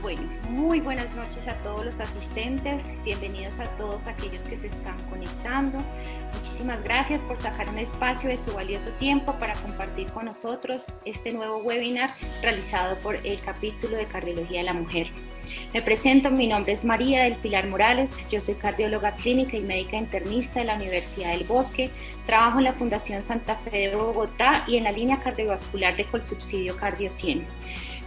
Bueno, muy buenas noches a todos los asistentes, bienvenidos a todos aquellos que se están conectando. Muchísimas gracias por sacar un espacio de su valioso tiempo para compartir con nosotros este nuevo webinar realizado por el capítulo de Cardiología de la Mujer. Me presento, mi nombre es María del Pilar Morales, yo soy cardióloga clínica y médica internista de la Universidad del Bosque, trabajo en la Fundación Santa Fe de Bogotá y en la línea cardiovascular de Colsubsidio Cardio 100.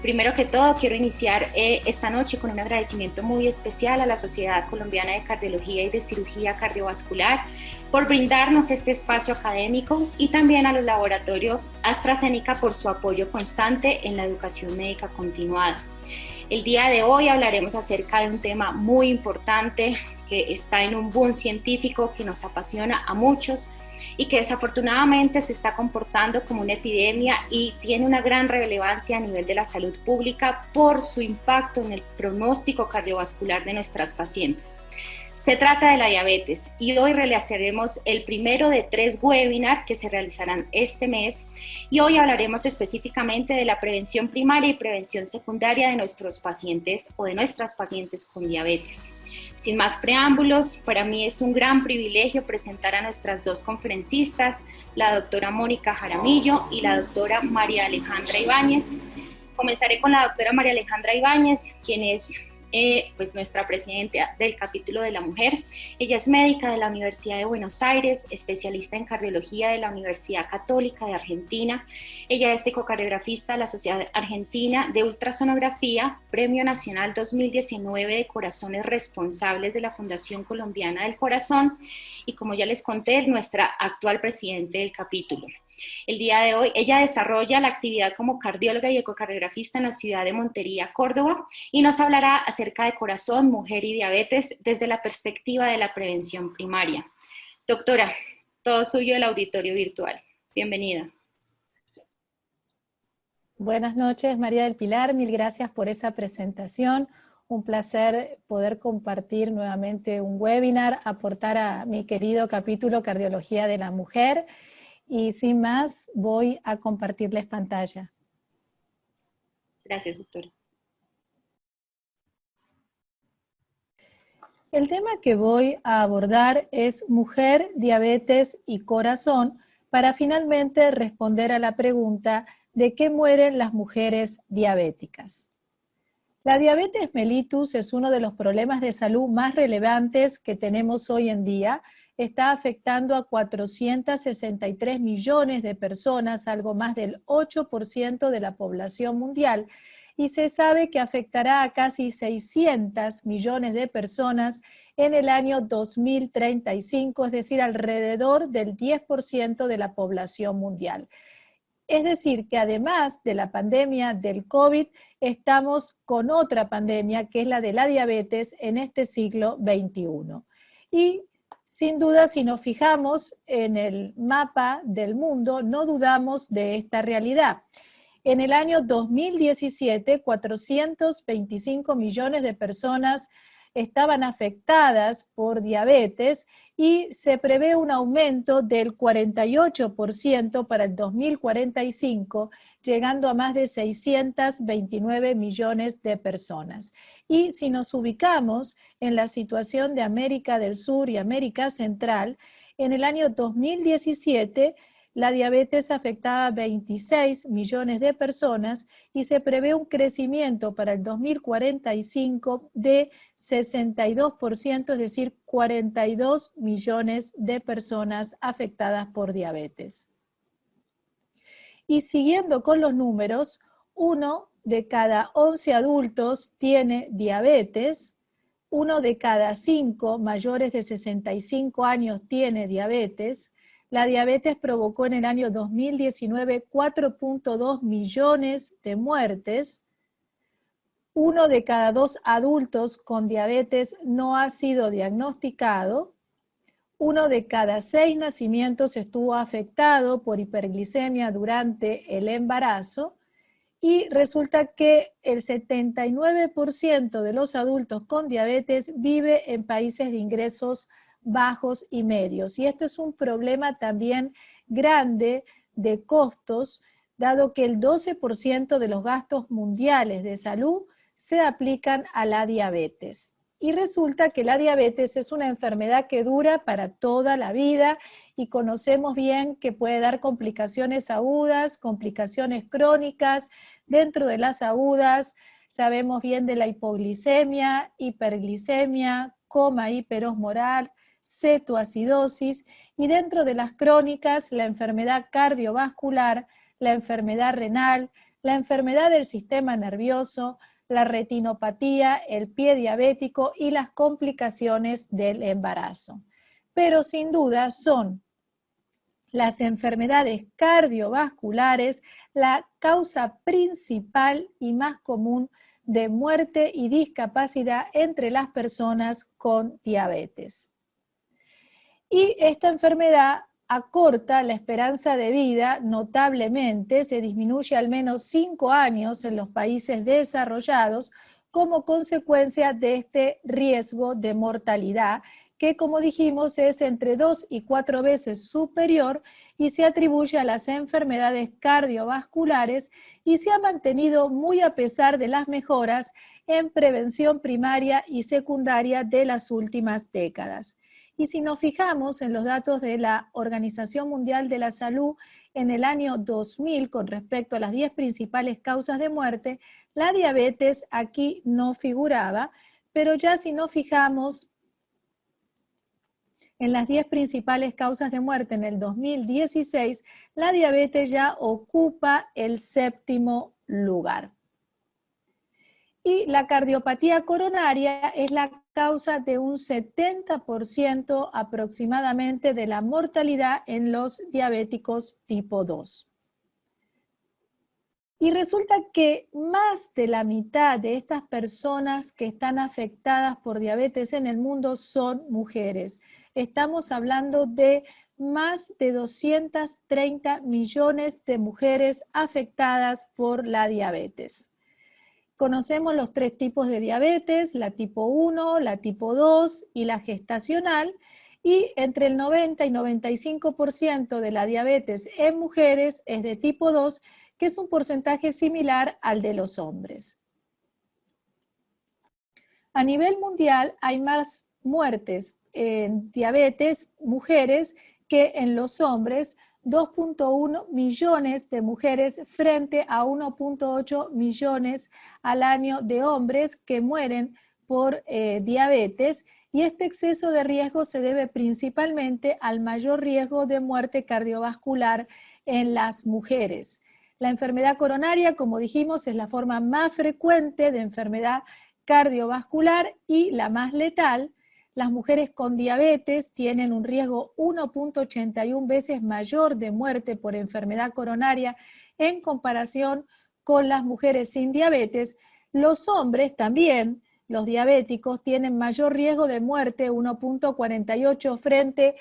Primero que todo, quiero iniciar esta noche con un agradecimiento muy especial a la Sociedad Colombiana de Cardiología y de Cirugía Cardiovascular por brindarnos este espacio académico y también a los laboratorios AstraZeneca por su apoyo constante en la educación médica continuada. El día de hoy hablaremos acerca de un tema muy importante que está en un boom científico que nos apasiona a muchos y que desafortunadamente se está comportando como una epidemia y tiene una gran relevancia a nivel de la salud pública por su impacto en el pronóstico cardiovascular de nuestras pacientes. Se trata de la diabetes y hoy realizaremos el primero de 3 webinars que se realizarán este mes y hoy hablaremos específicamente de la prevención primaria y prevención secundaria de nuestros pacientes o de nuestras pacientes con diabetes. Sin más preámbulos, para mí es un gran privilegio presentar a nuestras 2 conferencistas, la doctora Mónica Jaramillo y la doctora María Alejandra Ibáñez. Comenzaré con la doctora María Alejandra Ibáñez, quien es pues nuestra presidenta del capítulo de la mujer. Ella es médica de la Universidad de Buenos Aires, especialista en cardiología de la Universidad Católica de Argentina. Ella es ecocardiografista de la Sociedad Argentina de Ultrasonografía, Premio Nacional 2019 de Corazones Responsables de la Fundación Colombiana del Corazón y, como ya les conté, es nuestra actual presidente del capítulo. El día de hoy ella desarrolla la actividad como cardióloga y ecocardiografista en la ciudad de Montería, Córdoba, y nos hablará acerca de corazón, mujer y diabetes desde la perspectiva de la prevención primaria. Doctora, todo suyo el auditorio virtual. Bienvenida. Buenas noches, María del Pilar, mil gracias por esa presentación. Un placer poder compartir nuevamente un webinar, aportar a mi querido capítulo Cardiología de la Mujer. Y sin más, voy a compartirles pantalla. Gracias, doctora. El tema que voy a abordar es mujer, diabetes y corazón, para finalmente responder a la pregunta de qué mueren las mujeres diabéticas. La diabetes mellitus es uno de los problemas de salud más relevantes que tenemos hoy en día. Está afectando a 463 millones de personas, algo más del 8% de la población mundial, y se sabe que afectará a casi 600 millones de personas en el año 2035, es decir, alrededor del 10% de la población mundial. Es decir, que además de la pandemia del COVID, estamos con otra pandemia, que es la de la diabetes en este siglo XXI. Y sin duda, si nos fijamos en el mapa del mundo, no dudamos de esta realidad. En el año 2017, 425 millones de personas estaban afectadas por diabetes y se prevé un aumento del 48% para el 2045, llegando a más de 629 millones de personas. Y si nos ubicamos en la situación de América del Sur y América Central, en el año 2017, la diabetes afectaba a 26 millones de personas y se prevé un crecimiento para el 2045 de 62%, es decir, 42 millones de personas afectadas por diabetes. Y siguiendo con los números, 1 de cada 11 adultos tiene diabetes, 1 de cada 5 mayores de 65 años tiene diabetes. La diabetes provocó en el año 2019 4.2 millones de muertes. 1 de cada 2 adultos con diabetes no ha sido diagnosticado. 1 de cada 6 nacimientos estuvo afectado por hiperglicemia durante el embarazo. Y resulta que el 79% de los adultos con diabetes vive en países de ingresos bajos y medios. Y esto es un problema también grande de costos, dado que el 12% de los gastos mundiales de salud se aplican a la diabetes. Y resulta que la diabetes es una enfermedad que dura para toda la vida y conocemos bien que puede dar complicaciones agudas, complicaciones crónicas. Dentro de las agudas sabemos bien de la hipoglicemia, hiperglicemia, coma hiperosmoral, cetoacidosis, y dentro de las crónicas la enfermedad cardiovascular, la enfermedad renal, la enfermedad del sistema nervioso, la retinopatía, el pie diabético y las complicaciones del embarazo. Pero sin duda son las enfermedades cardiovasculares la causa principal y más común de muerte y discapacidad entre las personas con diabetes. Y esta enfermedad acorta la esperanza de vida notablemente, se disminuye al menos 5 años en los países desarrollados como consecuencia de este riesgo de mortalidad, que como dijimos es entre 2 y 4 veces superior y se atribuye a las enfermedades cardiovasculares y se ha mantenido muy a pesar de las mejoras en prevención primaria y secundaria de las últimas décadas. Y si nos fijamos en los datos de la Organización Mundial de la Salud en el año 2000 con respecto a las 10 principales causas de muerte, la diabetes aquí no figuraba, pero ya si nos fijamos en las 10 principales causas de muerte en el 2016, la diabetes ya ocupa el 7º lugar. Y la cardiopatía coronaria es la causa de un 70% aproximadamente de la mortalidad en los diabéticos tipo 2. Y resulta que más de la mitad de estas personas que están afectadas por diabetes en el mundo son mujeres. Estamos hablando de más de 230 millones de mujeres afectadas por la diabetes. Conocemos los 3 tipos de diabetes, la tipo 1, la tipo 2 y la gestacional, y entre el 90 y 95% de la diabetes en mujeres es de tipo 2, que es un porcentaje similar al de los hombres. A nivel mundial hay más muertes en diabetes mujeres que en los hombres, 2.1 millones de mujeres frente a 1.8 millones al año de hombres que mueren por diabetes, y este exceso de riesgo se debe principalmente al mayor riesgo de muerte cardiovascular en las mujeres. La enfermedad coronaria, como dijimos, es la forma más frecuente de enfermedad cardiovascular y la más letal. Las mujeres con diabetes tienen un riesgo 1.81 veces mayor de muerte por enfermedad coronaria en comparación con las mujeres sin diabetes. Los hombres también, los diabéticos, tienen mayor riesgo de muerte, 1.48 frente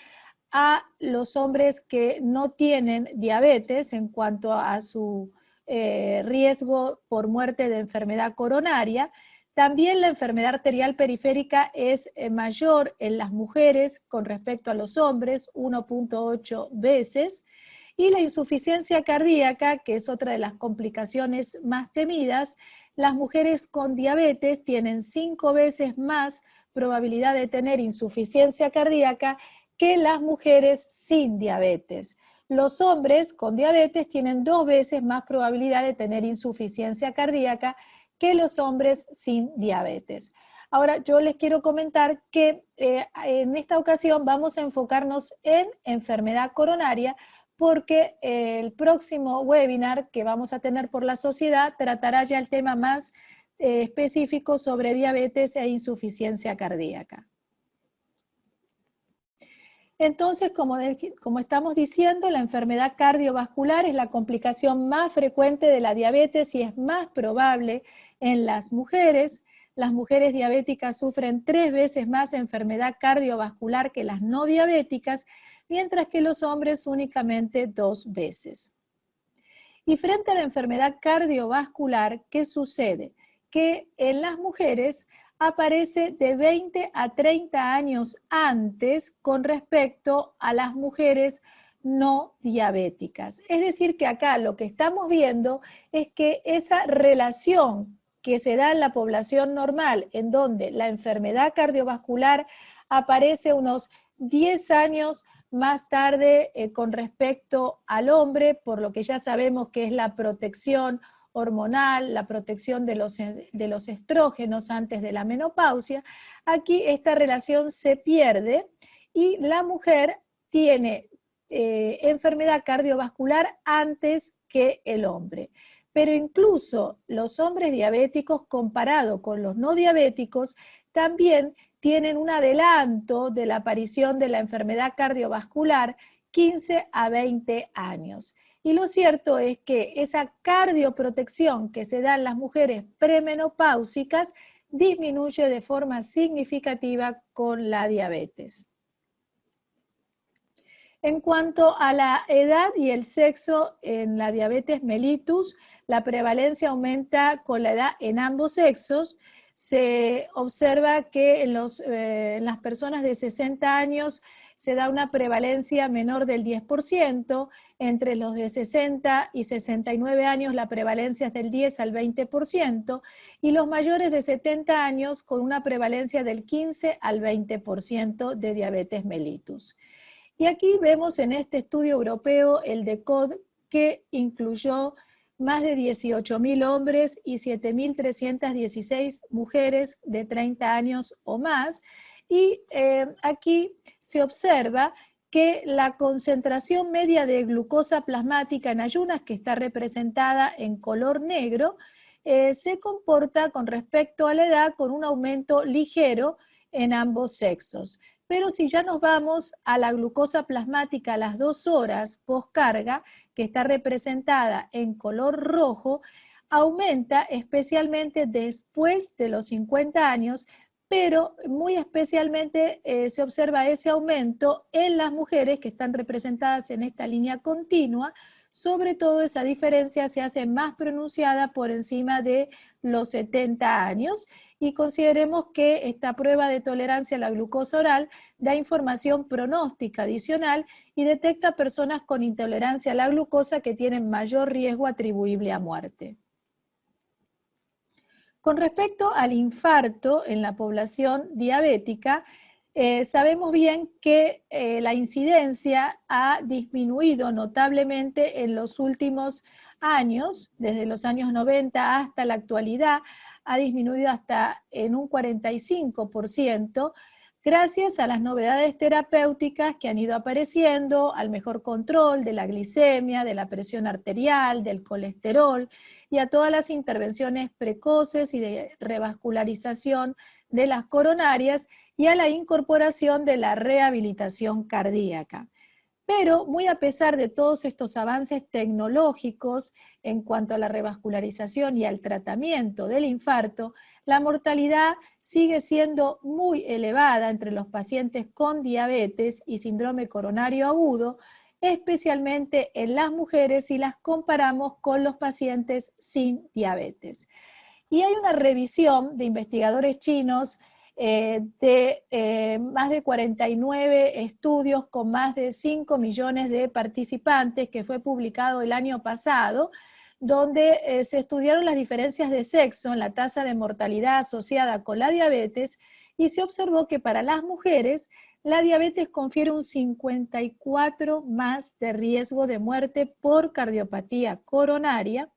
a los hombres que no tienen diabetes en cuanto a su riesgo por muerte de enfermedad coronaria. También la enfermedad arterial periférica es mayor en las mujeres con respecto a los hombres, 1.8 veces, y la insuficiencia cardíaca, que es otra de las complicaciones más temidas, las mujeres con diabetes tienen 5 veces más probabilidad de tener insuficiencia cardíaca que las mujeres sin diabetes. Los hombres con diabetes tienen 2 veces más probabilidad de tener insuficiencia cardíaca que los hombres sin diabetes. Ahora, yo les quiero comentar que en esta ocasión vamos a enfocarnos en enfermedad coronaria, porque el próximo webinar que vamos a tener por la sociedad tratará ya el tema más específico sobre diabetes e insuficiencia cardíaca. Entonces, como estamos diciendo, la enfermedad cardiovascular es la complicación más frecuente de la diabetes y es más probable en las mujeres. Las mujeres diabéticas sufren 3 veces más enfermedad cardiovascular que las no diabéticas, mientras que los hombres únicamente 2 veces. Y frente a la enfermedad cardiovascular, ¿qué sucede? Que en las mujeres aparece de 20 a 30 años antes con respecto a las mujeres no diabéticas. Es decir, que acá lo que estamos viendo es que esa relación que se da en la población normal, en donde la enfermedad cardiovascular aparece unos 10 años más tarde con respecto al hombre, por lo que ya sabemos que es la protección hormonal, la protección de los estrógenos antes de la menopausia. Aquí esta relación se pierde y la mujer tiene enfermedad cardiovascular antes que el hombre. Pero incluso los hombres diabéticos comparado con los no diabéticos también tienen un adelanto de la aparición de la enfermedad cardiovascular 15 a 20 años. Y lo cierto es que esa cardioprotección que se da en las mujeres premenopáusicas disminuye de forma significativa con la diabetes. En cuanto a la edad y el sexo en la diabetes mellitus, la prevalencia aumenta con la edad en ambos sexos. Se observa que en las personas de 60 años se da una prevalencia menor del 10%, entre los de 60 y 69 años la prevalencia es del 10 al 20%, y los mayores de 70 años con una prevalencia del 15 al 20% de diabetes mellitus. Y aquí vemos en este estudio europeo el DECODE, que incluyó más de 18.000 hombres y 7.316 mujeres de 30 años o más. Y aquí se observa que la concentración media de glucosa plasmática en ayunas, que está representada en color negro, se comporta con respecto a la edad con un aumento ligero en ambos sexos. Pero si ya nos vamos a la glucosa plasmática a las 2 horas postcarga, que está representada en color rojo, aumenta especialmente después de los 50 años, pero muy especialmente se observa ese aumento en las mujeres que están representadas en esta línea continua. Sobre todo esa diferencia se hace más pronunciada por encima de los 70 años, y consideremos que esta prueba de tolerancia a la glucosa oral da información pronóstica adicional y detecta personas con intolerancia a la glucosa que tienen mayor riesgo atribuible a muerte. Con respecto al infarto en la población diabética, sabemos bien que la incidencia ha disminuido notablemente en los últimos años, desde los años 90 hasta la actualidad, ha disminuido hasta en un 45%, gracias a las novedades terapéuticas que han ido apareciendo, al mejor control de la glicemia, de la presión arterial, del colesterol, y a todas las intervenciones precoces y de revascularización de las coronarias, y a la incorporación de la rehabilitación cardíaca. Pero muy a pesar de todos estos avances tecnológicos en cuanto a la revascularización y al tratamiento del infarto, la mortalidad sigue siendo muy elevada entre los pacientes con diabetes y síndrome coronario agudo, especialmente en las mujeres si las comparamos con los pacientes sin diabetes. Y hay una revisión de investigadores chinos de más de 49 estudios con más de 5 millones de participantes, que fue publicado el año pasado, donde se estudiaron las diferencias de sexo en la tasa de mortalidad asociada con la diabetes, y se observó que para las mujeres la diabetes confiere un 54 más de riesgo de muerte por cardiopatía coronaria.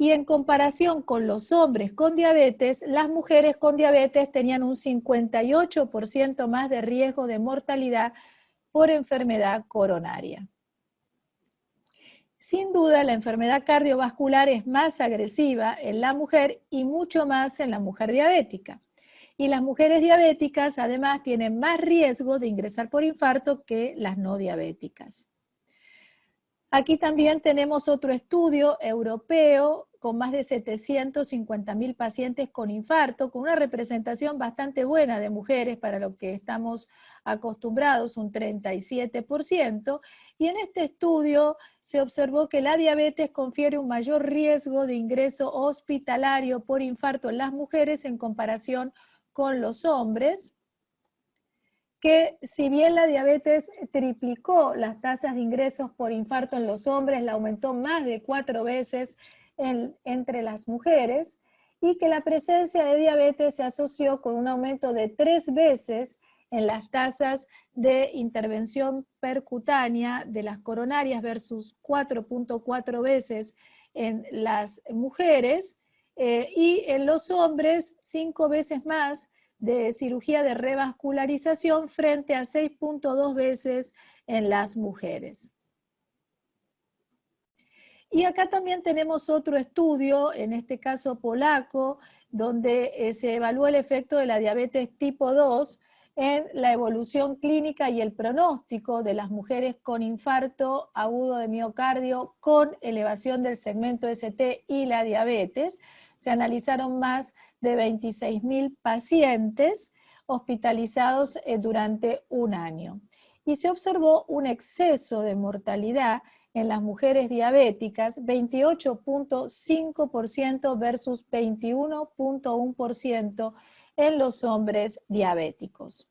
Y en comparación con los hombres con diabetes, las mujeres con diabetes tenían un 58% más de riesgo de mortalidad por enfermedad coronaria. Sin duda, la enfermedad cardiovascular es más agresiva en la mujer y mucho más en la mujer diabética. Y las mujeres diabéticas además tienen más riesgo de ingresar por infarto que las no diabéticas. Aquí también tenemos otro estudio europeo con más de 750.000 pacientes con infarto, con una representación bastante buena de mujeres para lo que estamos acostumbrados, un 37%, y en este estudio se observó que la diabetes confiere un mayor riesgo de ingreso hospitalario por infarto en las mujeres en comparación con los hombres, que si bien la diabetes triplicó las tasas de ingresos por infarto en los hombres, la aumentó más de 4 veces entre las mujeres, y que la presencia de diabetes se asoció con un aumento de 3 veces en las tasas de intervención percutánea de las coronarias versus 4.4 veces en las mujeres, y en los hombres 5 veces más de cirugía de revascularización frente a 6.2 veces en las mujeres. Y acá también tenemos otro estudio, en este caso polaco, donde se evaluó el efecto de la diabetes tipo 2 en la evolución clínica y el pronóstico de las mujeres con infarto agudo de miocardio con elevación del segmento ST y la diabetes. Se analizaron más de 26.000 pacientes hospitalizados durante un año. Y se observó un exceso de mortalidad en las mujeres diabéticas, 28.5% versus 21.1% en los hombres diabéticos.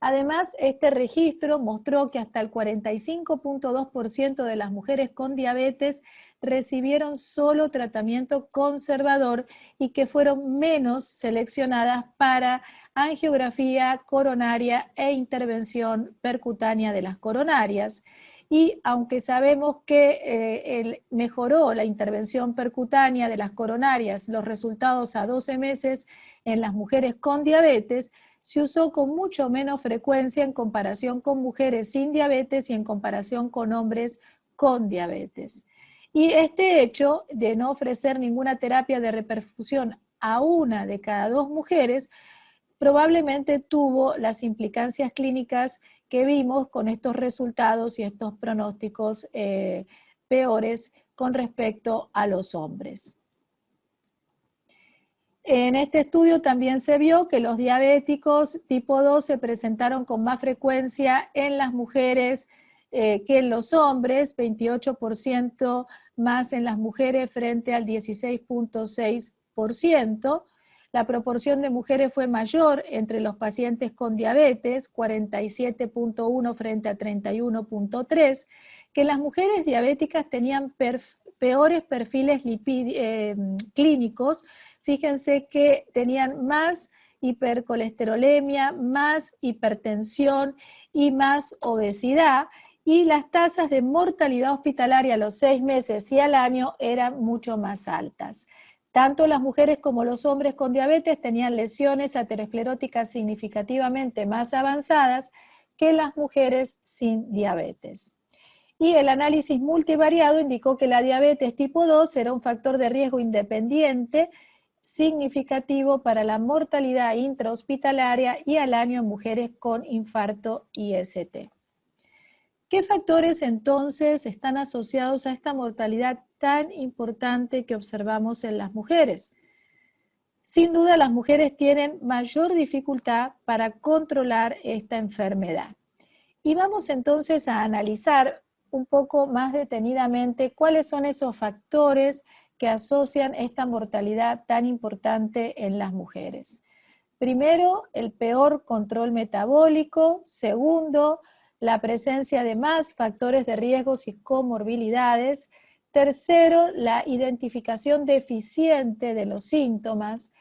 Además, este registro mostró que hasta el 45.2% de las mujeres con diabetes recibieron solo tratamiento conservador y que fueron menos seleccionadas para angiografía coronaria e intervención percutánea de las coronarias. Y aunque sabemos que mejoró la intervención percutánea de las coronarias, los resultados a 12 meses en las mujeres con diabetes, se usó con mucho menos frecuencia en comparación con mujeres sin diabetes y en comparación con hombres con diabetes. Y este hecho de no ofrecer ninguna terapia de reperfusión a una de cada 2 mujeres probablemente tuvo las implicancias clínicas que vimos con estos resultados y estos pronósticos peores con respecto a los hombres. En este estudio también se vio que los diabéticos tipo 2 se presentaron con más frecuencia en las mujeres que en los hombres, 28% más en las mujeres frente al 16.6%. La proporción de mujeres fue mayor entre los pacientes con diabetes, 47.1 frente a 31.3, que las mujeres diabéticas tenían peores perfiles clínicos. Fíjense que tenían más hipercolesterolemia, más hipertensión y más obesidad, y las tasas de mortalidad hospitalaria a los 6 meses y al año eran mucho más altas. Tanto las mujeres como los hombres con diabetes tenían lesiones ateroscleróticas significativamente más avanzadas que las mujeres sin diabetes. Y el análisis multivariado indicó que la diabetes tipo 2 era un factor de riesgo independiente significativo para la mortalidad intrahospitalaria y al año en mujeres con infarto IST. ¿Qué factores entonces están asociados a esta mortalidad tan importante que observamos en las mujeres? Sin duda, las mujeres tienen mayor dificultad para controlar esta enfermedad. Y vamos entonces a analizar un poco más detenidamente cuáles son esos factores que asocian esta mortalidad tan importante en las mujeres. Primero, el peor control metabólico. Segundo, la presencia de más factores de riesgos y comorbilidades. Tercero, la identificación deficiente de los síntomas.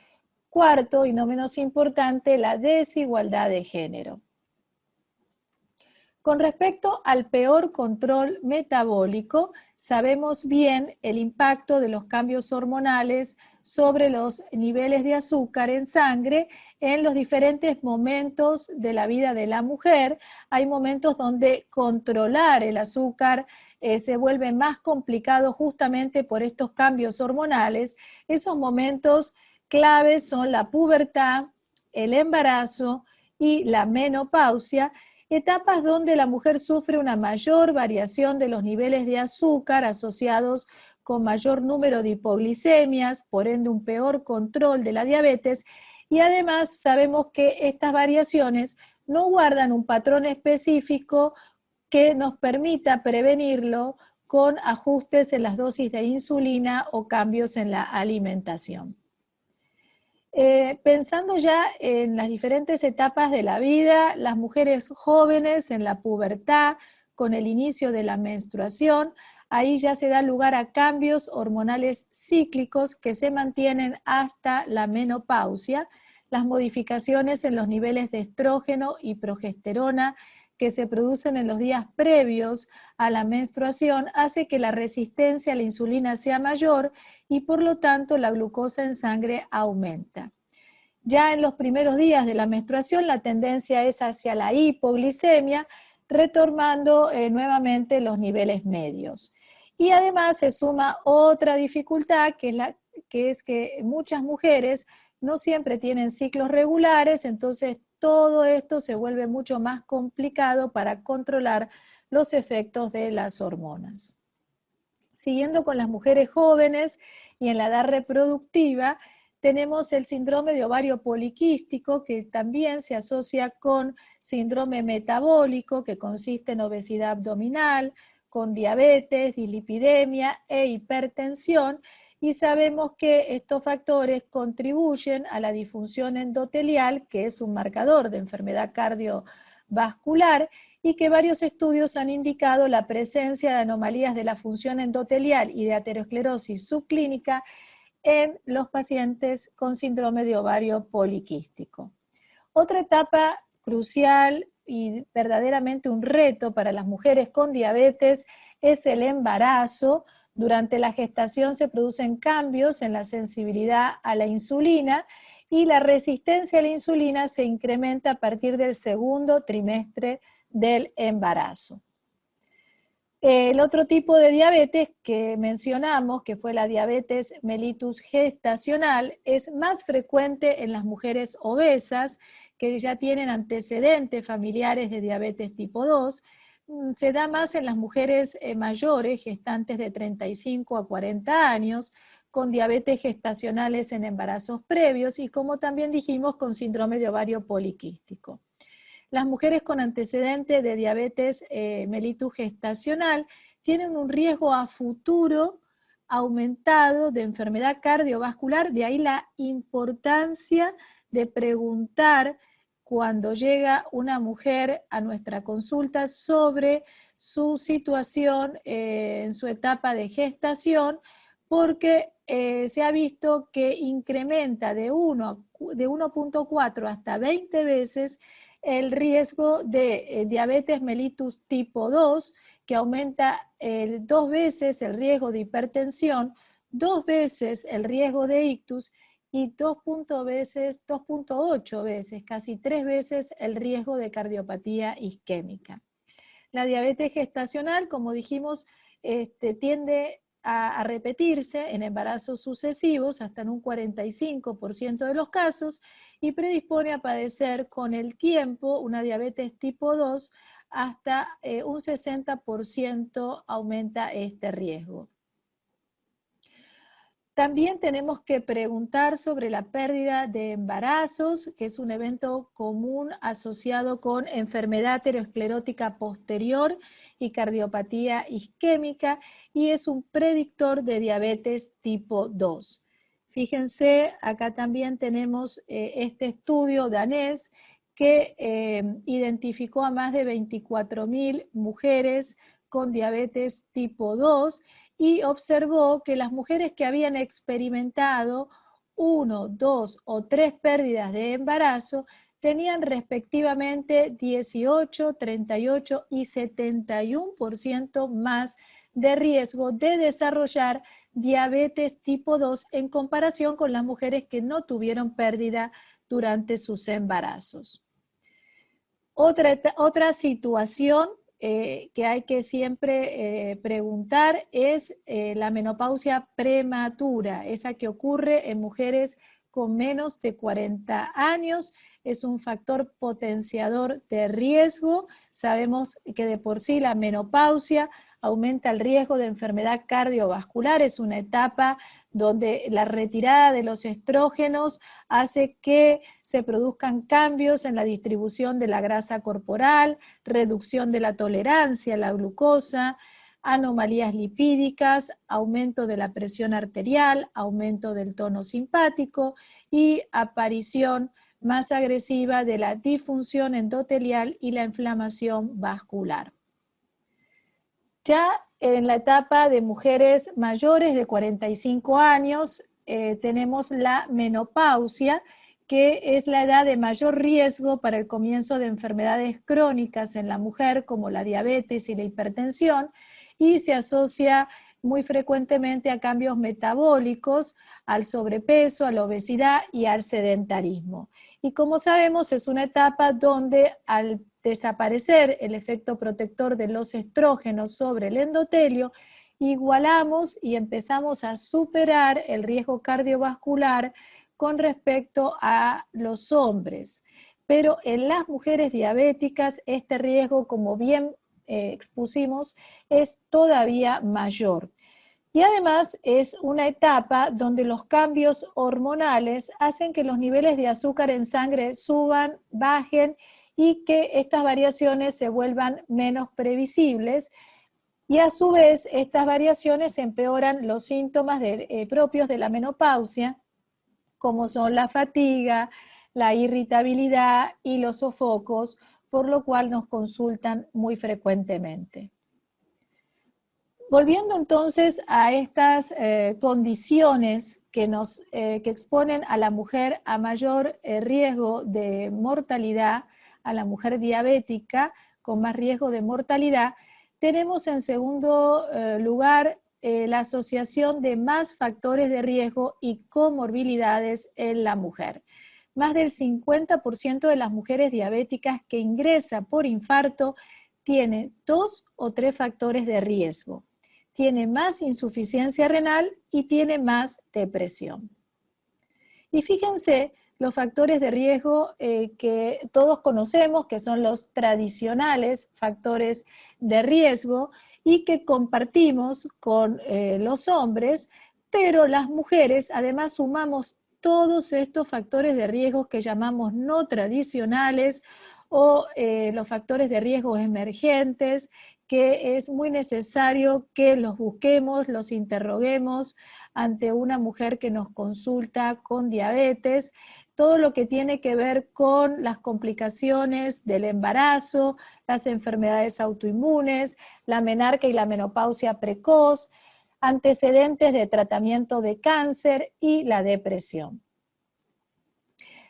Cuarto, y no menos importante, la desigualdad de género. Con respecto al peor control metabólico, sabemos bien el impacto de los cambios hormonales sobre los niveles de azúcar en sangre en los diferentes momentos de la vida de la mujer. Hay momentos donde controlar el azúcar se vuelve más complicado justamente por estos cambios hormonales. Esos momentos claves son la pubertad, el embarazo y la menopausia, etapas donde la mujer sufre una mayor variación de los niveles de azúcar asociados con mayor número de hipoglicemias, por ende un peor control de la diabetes, y además sabemos que estas variaciones no guardan un patrón específico que nos permita prevenirlo con ajustes en las dosis de insulina o cambios en la alimentación. Pensando ya en las diferentes etapas de la vida, las mujeres jóvenes en la pubertad, con el inicio de la menstruación, ahí ya se da lugar a cambios hormonales cíclicos que se mantienen hasta la menopausia. Las modificaciones en los niveles de estrógeno y progesterona que se producen en los días previos a la menstruación hace que la resistencia a la insulina sea mayor y por lo tanto la glucosa en sangre aumenta. Ya en los primeros días de la menstruación la tendencia es hacia la hipoglicemia, retomando nuevamente los niveles medios. Y además se suma otra dificultad que es que muchas mujeres no siempre tienen ciclos regulares, entonces todo esto se vuelve mucho más complicado para controlar los efectos de las hormonas. Siguiendo con las mujeres jóvenes y en la edad reproductiva, tenemos el síndrome de ovario poliquístico, que también se asocia con síndrome metabólico, que consiste en obesidad abdominal, con diabetes, dislipidemia e hipertensión, y sabemos que estos factores contribuyen a la disfunción endotelial, que es un marcador de enfermedad cardiovascular, y que varios estudios han indicado la presencia de anomalías de la función endotelial y de aterosclerosis subclínica en los pacientes con síndrome de ovario poliquístico. Otra etapa crucial y verdaderamente un reto para las mujeres con diabetes es el embarazo. Durante la gestación se producen cambios en la sensibilidad a la insulina y la resistencia a la insulina se incrementa a partir del segundo trimestre del embarazo. El otro tipo de diabetes que mencionamos, que fue la diabetes mellitus gestacional, es más frecuente en las mujeres obesas que ya tienen antecedentes familiares de diabetes tipo 2. Se da más en las mujeres mayores, gestantes de 35 a 40 años, con diabetes gestacionales en embarazos previos y, como también dijimos, con síndrome de ovario poliquístico. Las mujeres con antecedentes de diabetes mellitus gestacional tienen un riesgo a futuro aumentado de enfermedad cardiovascular, de ahí la importancia de preguntar cuando llega una mujer a nuestra consulta sobre su situación en su etapa de gestación, porque se ha visto que incrementa de 1.4 hasta 20 veces el riesgo de diabetes mellitus tipo 2, que aumenta 2 veces el riesgo de hipertensión, 2 veces el riesgo de ictus y 2.8 veces, casi 3 veces el riesgo de cardiopatía isquémica. La diabetes gestacional, como dijimos, tiende a repetirse en embarazos sucesivos hasta en un 45% de los casos y predispone a padecer con el tiempo una diabetes tipo 2 hasta un 60% aumenta este riesgo. También tenemos que preguntar sobre la pérdida de embarazos, que es un evento común asociado con enfermedad aterosclerótica posterior y cardiopatía isquémica, y es un predictor de diabetes tipo 2. Fíjense, acá también tenemos este estudio danés que identificó a más de 24.000 mujeres con diabetes tipo 2 y observó que las mujeres que habían experimentado 1, 2 o 3 pérdidas de embarazo tenían respectivamente 18, 38 y 71% más de riesgo de desarrollar diabetes tipo 2 en comparación con las mujeres que no tuvieron pérdida durante sus embarazos. Otra situación que hay que siempre preguntar es la menopausia prematura, esa que ocurre en mujeres con menos de 40 años, es un factor potenciador de riesgo. Sabemos que de por sí la menopausia aumenta el riesgo de enfermedad cardiovascular, es una etapa donde la retirada de los estrógenos hace que se produzcan cambios en la distribución de la grasa corporal, reducción de la tolerancia a la glucosa, anomalías lipídicas, aumento de la presión arterial, aumento del tono simpático y aparición más agresiva de la disfunción endotelial y la inflamación vascular. Ya en la etapa de mujeres mayores de 45 años tenemos la menopausia, que es la edad de mayor riesgo para el comienzo de enfermedades crónicas en la mujer, como la diabetes y la hipertensión, y se asocia muy frecuentemente a cambios metabólicos, al sobrepeso, a la obesidad y al sedentarismo. Y como sabemos, es una etapa donde al desaparecer el efecto protector de los estrógenos sobre el endotelio, igualamos y empezamos a superar el riesgo cardiovascular con respecto a los hombres. Pero en las mujeres diabéticas este riesgo, como bien expusimos, es todavía mayor. Y además es una etapa donde los cambios hormonales hacen que los niveles de azúcar en sangre suban, bajen y que estas variaciones se vuelvan menos previsibles. Y a su vez estas variaciones empeoran los síntomas propios de la menopausia, como son la fatiga, la irritabilidad y los sofocos, por lo cual nos consultan muy frecuentemente. Volviendo entonces a estas condiciones que exponen a la mujer a mayor riesgo de mortalidad, a la mujer diabética con más riesgo de mortalidad, tenemos en segundo lugar la asociación de más factores de riesgo y comorbilidades en la mujer. Más del 50% de las mujeres diabéticas que ingresan por infarto tiene 2 o 3 factores de riesgo. Tiene más insuficiencia renal y tiene más depresión. Y fíjense los factores de riesgo que todos conocemos, que son los tradicionales factores de riesgo y que compartimos con los hombres, pero las mujeres además sumamos todos estos factores de riesgo que llamamos no tradicionales o los factores de riesgo emergentes, que es muy necesario que los busquemos, los interroguemos ante una mujer que nos consulta con diabetes, todo lo que tiene que ver con las complicaciones del embarazo, las enfermedades autoinmunes, la menarca y la menopausia precoz, antecedentes de tratamiento de cáncer y la depresión.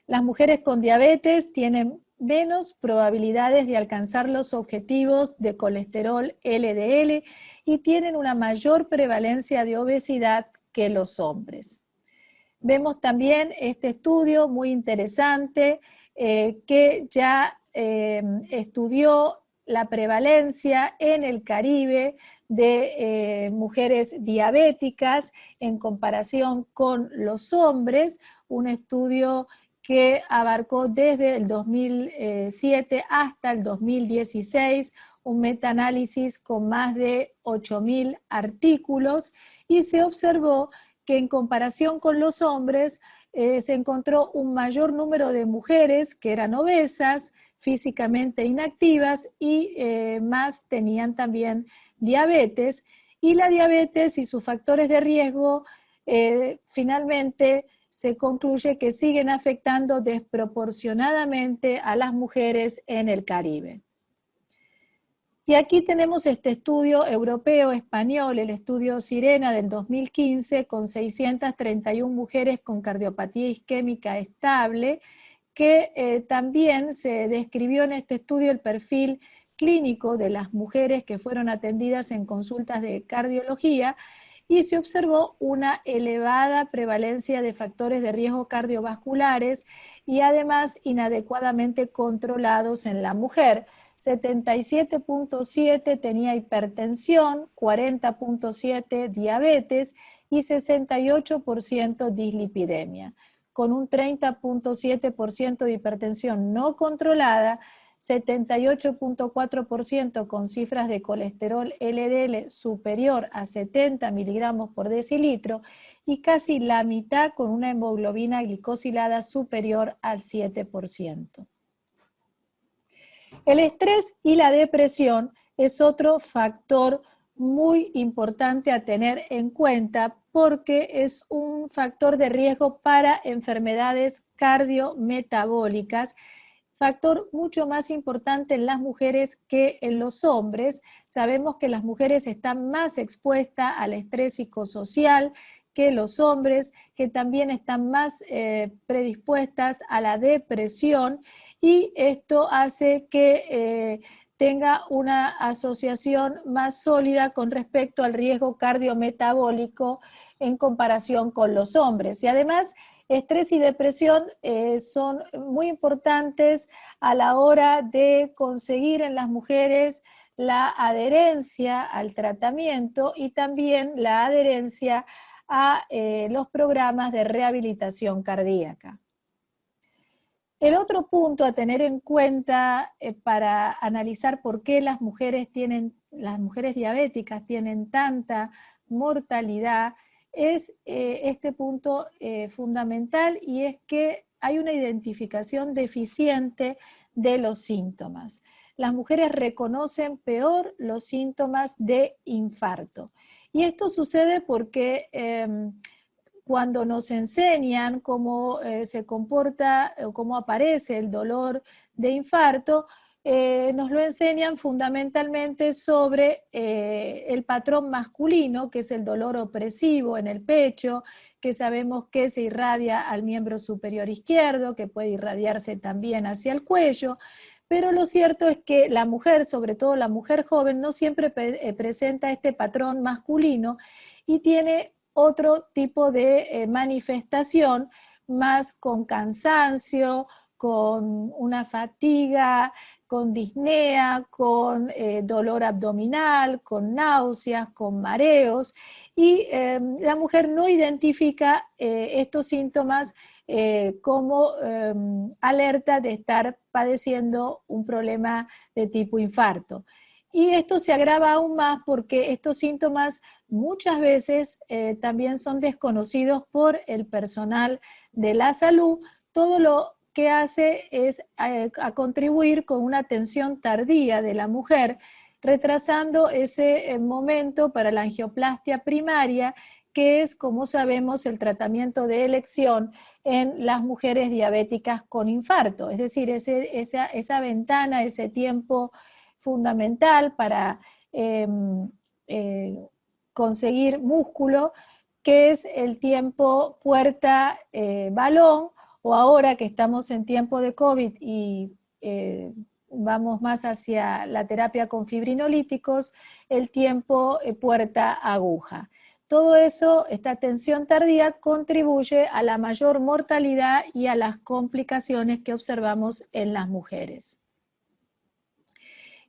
Las mujeres con diabetes tienen menos probabilidades de alcanzar los objetivos de colesterol LDL y tienen una mayor prevalencia de obesidad que los hombres. Vemos también este estudio muy interesante que ya estudió la prevalencia en el Caribe de mujeres diabéticas en comparación con los hombres, un estudio que abarcó desde el 2007 hasta el 2016, un metaanálisis con más de 8.000 artículos, y se observó que en comparación con los hombres se encontró un mayor número de mujeres que eran obesas, físicamente inactivas y más tenían también diabetes, y la diabetes y sus factores de riesgo finalmente se concluye que siguen afectando desproporcionadamente a las mujeres en el Caribe. Y aquí tenemos este estudio europeo español, el estudio Sirena del 2015, con 631 mujeres con cardiopatía isquémica estable, que también se describió en este estudio el perfil clínico de las mujeres que fueron atendidas en consultas de cardiología, y se observó una elevada prevalencia de factores de riesgo cardiovasculares y además inadecuadamente controlados en la mujer. 77.7 tenía hipertensión, 40.7 diabetes y 68% dislipidemia, con un 30.7% de hipertensión no controlada, 78.4% con cifras de colesterol LDL superior a 70 miligramos por decilitro y casi la mitad con una hemoglobina glicosilada superior al 7%. El estrés y la depresión es otro factor muy importante a tener en cuenta porque es un factor de riesgo para enfermedades cardiometabólicas, factor mucho más importante en las mujeres que en los hombres. Sabemos que las mujeres están más expuestas al estrés psicosocial que los hombres, que también están más predispuestas a la depresión, y esto hace que tenga una asociación más sólida con respecto al riesgo cardiometabólico en comparación con los hombres. Y además, estrés y depresión son muy importantes a la hora de conseguir en las mujeres la adherencia al tratamiento y también la adherencia a los programas de rehabilitación cardíaca. El otro punto a tener en cuenta para analizar por qué las mujeres diabéticas tienen tanta mortalidad es este punto fundamental, y es que hay una identificación deficiente de los síntomas. Las mujeres reconocen peor los síntomas de infarto. Y esto sucede porque cuando nos enseñan cómo se comporta o cómo aparece el dolor de infarto, nos lo enseñan fundamentalmente sobre el patrón masculino, que es el dolor opresivo en el pecho, que sabemos que se irradia al miembro superior izquierdo, que puede irradiarse también hacia el cuello, pero lo cierto es que la mujer, sobre todo la mujer joven, no siempre presenta este patrón masculino y tiene otro tipo de manifestación, más con cansancio, con una fatiga, con disnea, con dolor abdominal, con náuseas, con mareos, y la mujer no identifica estos síntomas como alerta de estar padeciendo un problema de tipo infarto. Y esto se agrava aún más porque estos síntomas muchas veces también son desconocidos por el personal de la salud. Todo lo que hace es a contribuir con una atención tardía de la mujer, retrasando ese momento para la angioplastia primaria, que es, como sabemos, el tratamiento de elección en las mujeres diabéticas con infarto. Es decir, esa ventana, ese tiempo fundamental para conseguir músculo, que es el tiempo puerta-balón, o ahora que estamos en tiempo de COVID y vamos más hacia la terapia con fibrinolíticos, el tiempo puerta-aguja. Todo eso, esta atención tardía, contribuye a la mayor mortalidad y a las complicaciones que observamos en las mujeres.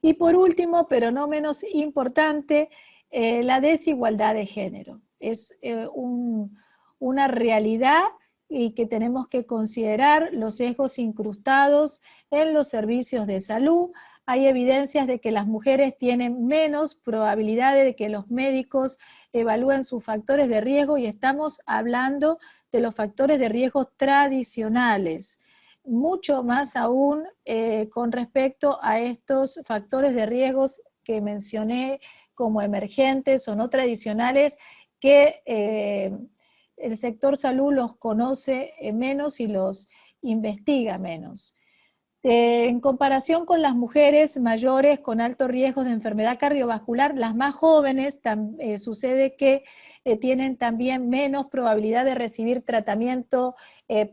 Y por último, pero no menos importante, la desigualdad de género. Es una realidad y que tenemos que considerar los sesgos incrustados en los servicios de salud. Hay evidencias de que las mujeres tienen menos probabilidades de que los médicos evalúen sus factores de riesgo, y estamos hablando de los factores de riesgo tradicionales. Mucho más aún con respecto a estos factores de riesgos que mencioné como emergentes o no tradicionales, que el sector salud los conoce menos y los investiga menos. En comparación con las mujeres mayores con alto riesgo de enfermedad cardiovascular, las más jóvenes sucede que tienen también menos probabilidad de recibir tratamiento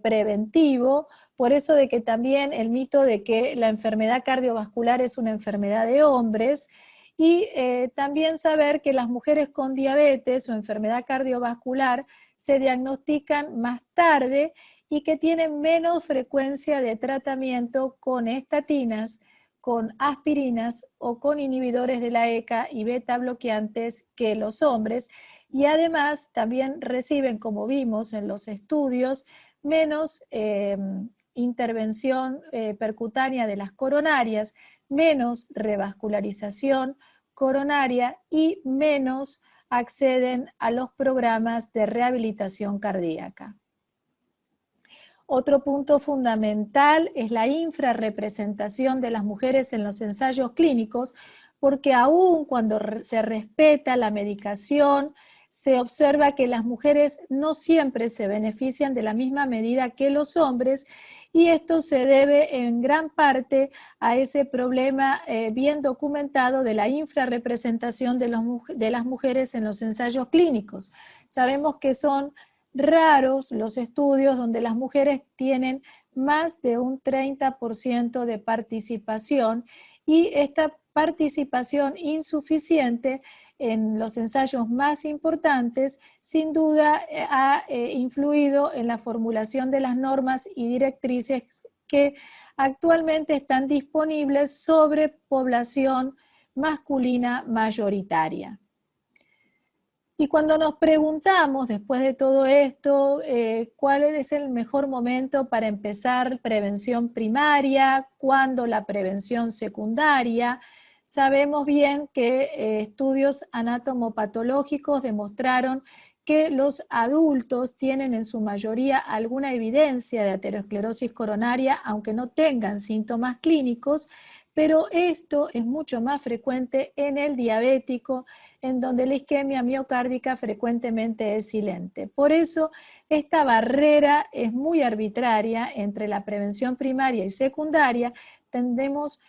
preventivo. Por eso de que también el mito de que la enfermedad cardiovascular es una enfermedad de hombres, y también saber que las mujeres con diabetes o enfermedad cardiovascular se diagnostican más tarde y que tienen menos frecuencia de tratamiento con estatinas, con aspirinas o con inhibidores de la ECA y beta bloqueantes que los hombres, y además también reciben, como vimos en los estudios, menos intervención percutánea de las coronarias, menos revascularización coronaria y menos acceden a los programas de rehabilitación cardíaca. Otro punto fundamental es la infrarrepresentación de las mujeres en los ensayos clínicos, porque aún cuando se respeta la medicación, se observa que las mujeres no siempre se benefician de la misma medida que los hombres, y esto se debe en gran parte a ese problema bien documentado de la infrarrepresentación de las mujeres en los ensayos clínicos. Sabemos que son raros los estudios donde las mujeres tienen más de un 30% de participación, y esta participación insuficiente en los ensayos más importantes, sin duda ha influido en la formulación de las normas y directrices que actualmente están disponibles sobre población masculina mayoritaria. Y cuando nos preguntamos, después de todo esto, cuál es el mejor momento para empezar prevención primaria, cuándo la prevención secundaria, sabemos bien que estudios anatomopatológicos demostraron que los adultos tienen en su mayoría alguna evidencia de aterosclerosis coronaria, aunque no tengan síntomas clínicos, pero esto es mucho más frecuente en el diabético, en donde la isquemia miocárdica frecuentemente es silente. Por eso, esta barrera es muy arbitraria entre la prevención primaria y secundaria. Tenemos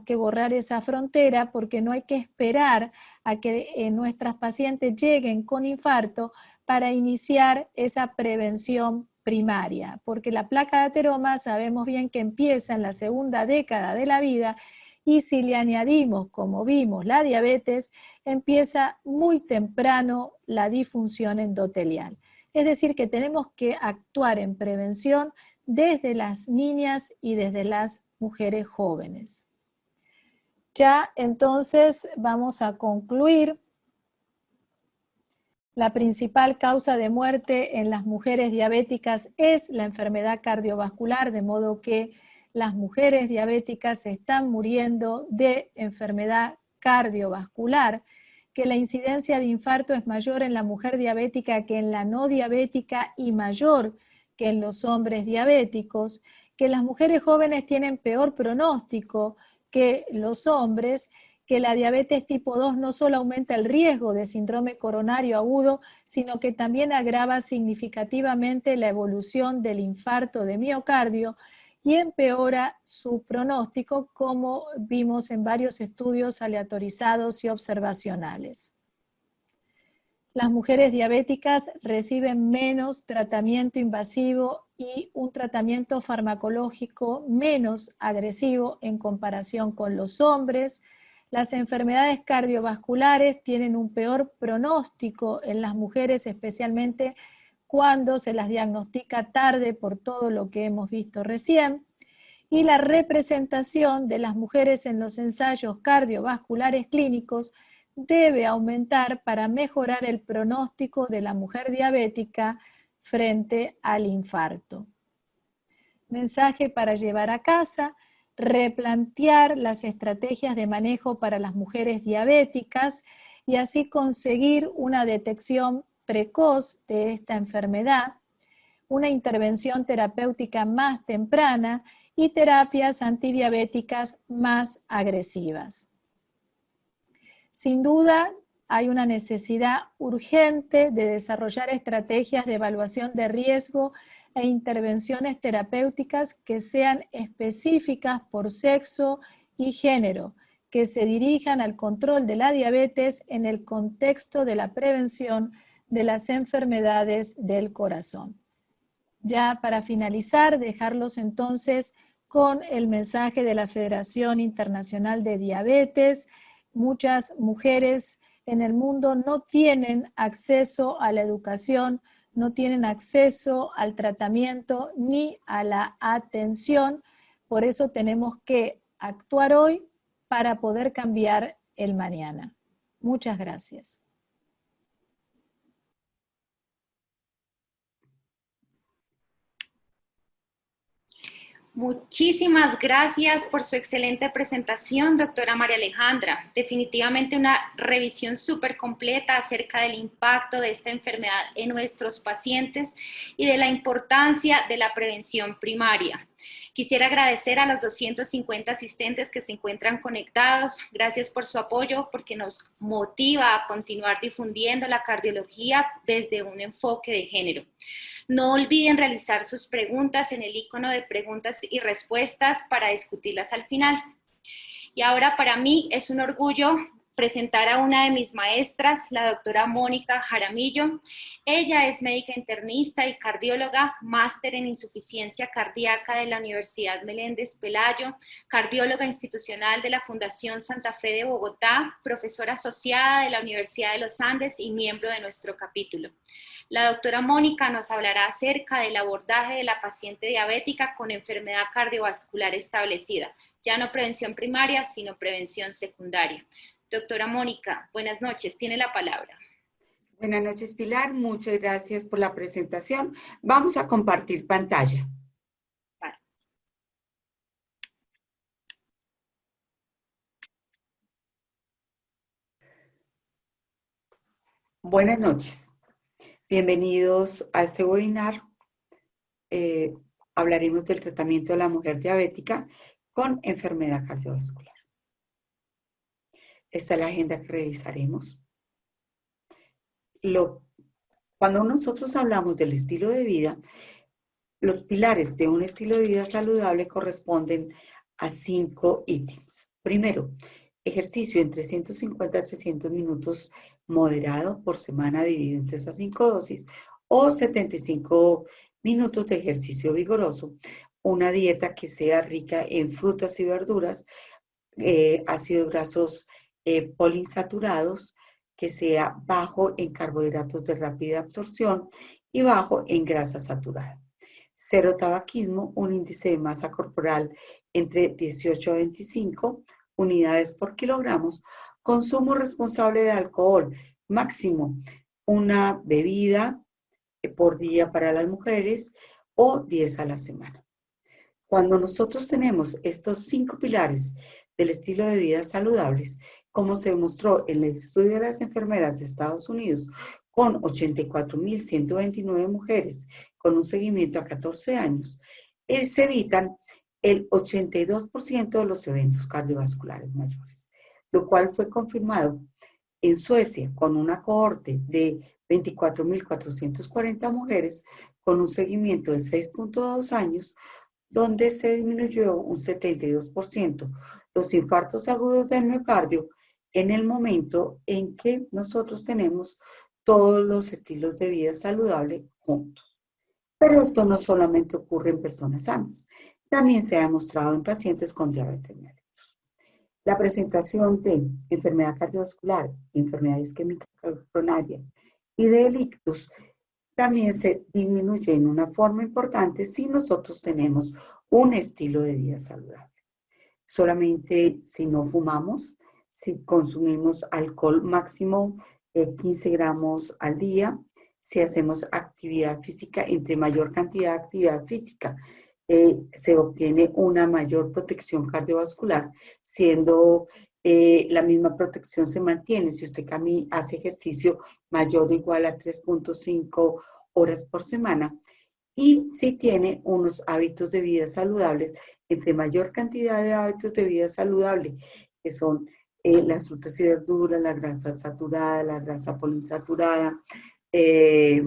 que borrar esa frontera, porque no hay que esperar a que nuestras pacientes lleguen con infarto para iniciar esa prevención primaria, porque la placa de ateroma sabemos bien que empieza en la segunda década de la vida, y si le añadimos, como vimos, la diabetes, empieza muy temprano la disfunción endotelial. Es decir, que tenemos que actuar en prevención desde las niñas y desde las mujeres jóvenes. Ya entonces vamos a concluir. La principal causa de muerte en las mujeres diabéticas es la enfermedad cardiovascular, de modo que las mujeres diabéticas están muriendo de enfermedad cardiovascular, que la incidencia de infarto es mayor en la mujer diabética que en la no diabética y mayor que en los hombres diabéticos, que las mujeres jóvenes tienen peor pronóstico que los hombres, que la diabetes tipo 2 no solo aumenta el riesgo de síndrome coronario agudo, sino que también agrava significativamente la evolución del infarto de miocardio y empeora su pronóstico, como vimos en varios estudios aleatorizados y observacionales. Las mujeres diabéticas reciben menos tratamiento invasivo y un tratamiento farmacológico menos agresivo en comparación con los hombres. Las enfermedades cardiovasculares tienen un peor pronóstico en las mujeres, especialmente cuando se las diagnostica tarde, por todo lo que hemos visto recién. Y la representación de las mujeres en los ensayos cardiovasculares clínicos debe aumentar para mejorar el pronóstico de la mujer diabética frente al infarto. Mensaje para llevar a casa: replantear las estrategias de manejo para las mujeres diabéticas y así conseguir una detección precoz de esta enfermedad, una intervención terapéutica más temprana y terapias antidiabéticas más agresivas. Sin duda, hay una necesidad urgente de desarrollar estrategias de evaluación de riesgo e intervenciones terapéuticas que sean específicas por sexo y género, que se dirijan al control de la diabetes en el contexto de la prevención de las enfermedades del corazón. Ya para finalizar, dejarlos entonces con el mensaje de la Federación Internacional de Diabetes. Muchas mujeres en el mundo no tienen acceso a la educación, no tienen acceso al tratamiento ni a la atención. Por eso tenemos que actuar hoy para poder cambiar el mañana. Muchas gracias. Muchísimas gracias por su excelente presentación, doctora María Alejandra. Definitivamente una revisión súper completa acerca del impacto de esta enfermedad en nuestros pacientes y de la importancia de la prevención primaria. Quisiera agradecer a los 250 asistentes que se encuentran conectados. Gracias por su apoyo, porque nos motiva a continuar difundiendo la cardiología desde un enfoque de género. No olviden realizar sus preguntas en el icono de preguntas y respuestas para discutirlas al final. Y ahora para mí es un orgullo presentar a una de mis maestras, la doctora Mónica Jaramillo. Ella es médica internista y cardióloga, máster en insuficiencia cardíaca de la Universidad Meléndez Pelayo, cardióloga institucional de la Fundación Santa Fe de Bogotá, profesora asociada de la Universidad de los Andes y miembro de nuestro capítulo. La doctora Mónica nos hablará acerca del abordaje de la paciente diabética con enfermedad cardiovascular establecida, ya no prevención primaria, sino prevención secundaria. Doctora Mónica, buenas noches, tiene la palabra. Buenas noches, Pilar, muchas gracias por la presentación. Vamos a compartir pantalla. Vale. Buenas noches, bienvenidos a este webinar. Hablaremos del tratamiento de la mujer diabética con enfermedad cardiovascular. Esta es la agenda que revisaremos. Cuando nosotros hablamos del estilo de vida, los pilares de un estilo de vida saludable corresponden a 5 ítems. Primero, ejercicio entre 150 a 300 minutos moderado por semana dividido en 3 a 5 dosis o 75 minutos de ejercicio vigoroso. Una dieta que sea rica en frutas y verduras, ácidos grasos poliinsaturados, que sea bajo en carbohidratos de rápida absorción y bajo en grasa saturada. Cero tabaquismo, un índice de masa corporal entre 18 a 25 unidades por kilogramos, consumo responsable de alcohol, máximo una bebida por día para las mujeres o 10 a la semana. Cuando nosotros tenemos estos 5 pilares del estilo de vida saludables, como se demostró en el estudio de las enfermeras de Estados Unidos, con 84.129 mujeres con un seguimiento a 14 años, se evitan el 82% de los eventos cardiovasculares mayores, lo cual fue confirmado en Suecia con una cohorte de 24.440 mujeres con un seguimiento de 6.2 años, donde se disminuyó un 72% los infartos agudos del miocardio en el momento en que nosotros tenemos todos los estilos de vida saludable juntos. Pero esto no solamente ocurre en personas sanas, también se ha demostrado en pacientes con diabetes mellitus. La presentación de enfermedad cardiovascular, enfermedad isquémica coronaria y de ictus también se disminuye en una forma importante si nosotros tenemos un estilo de vida saludable. Solamente si no fumamos, si consumimos alcohol máximo 15 gramos al día, si hacemos actividad física, entre mayor cantidad de actividad física, se obtiene una mayor protección cardiovascular, siendo la misma protección se mantiene si usted hace ejercicio mayor o igual a 3.5 horas por semana, y si tiene unos hábitos de vida saludables, entre mayor cantidad de hábitos de vida saludable, que son las frutas y verduras, la grasa saturada, la grasa poliinsaturada, y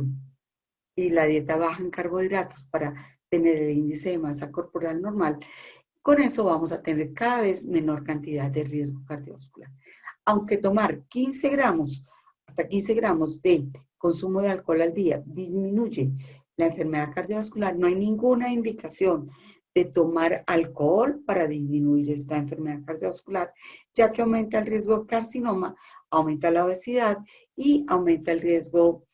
la dieta baja en carbohidratos para tener el índice de masa corporal normal, con eso vamos a tener cada vez menor cantidad de riesgo cardiovascular. Aunque tomar 15 gramos, hasta 15 gramos de consumo de alcohol al día disminuye la enfermedad cardiovascular, no hay ninguna indicación de tomar alcohol para disminuir esta enfermedad cardiovascular, ya que aumenta el riesgo de carcinoma, aumenta la obesidad y aumenta el riesgo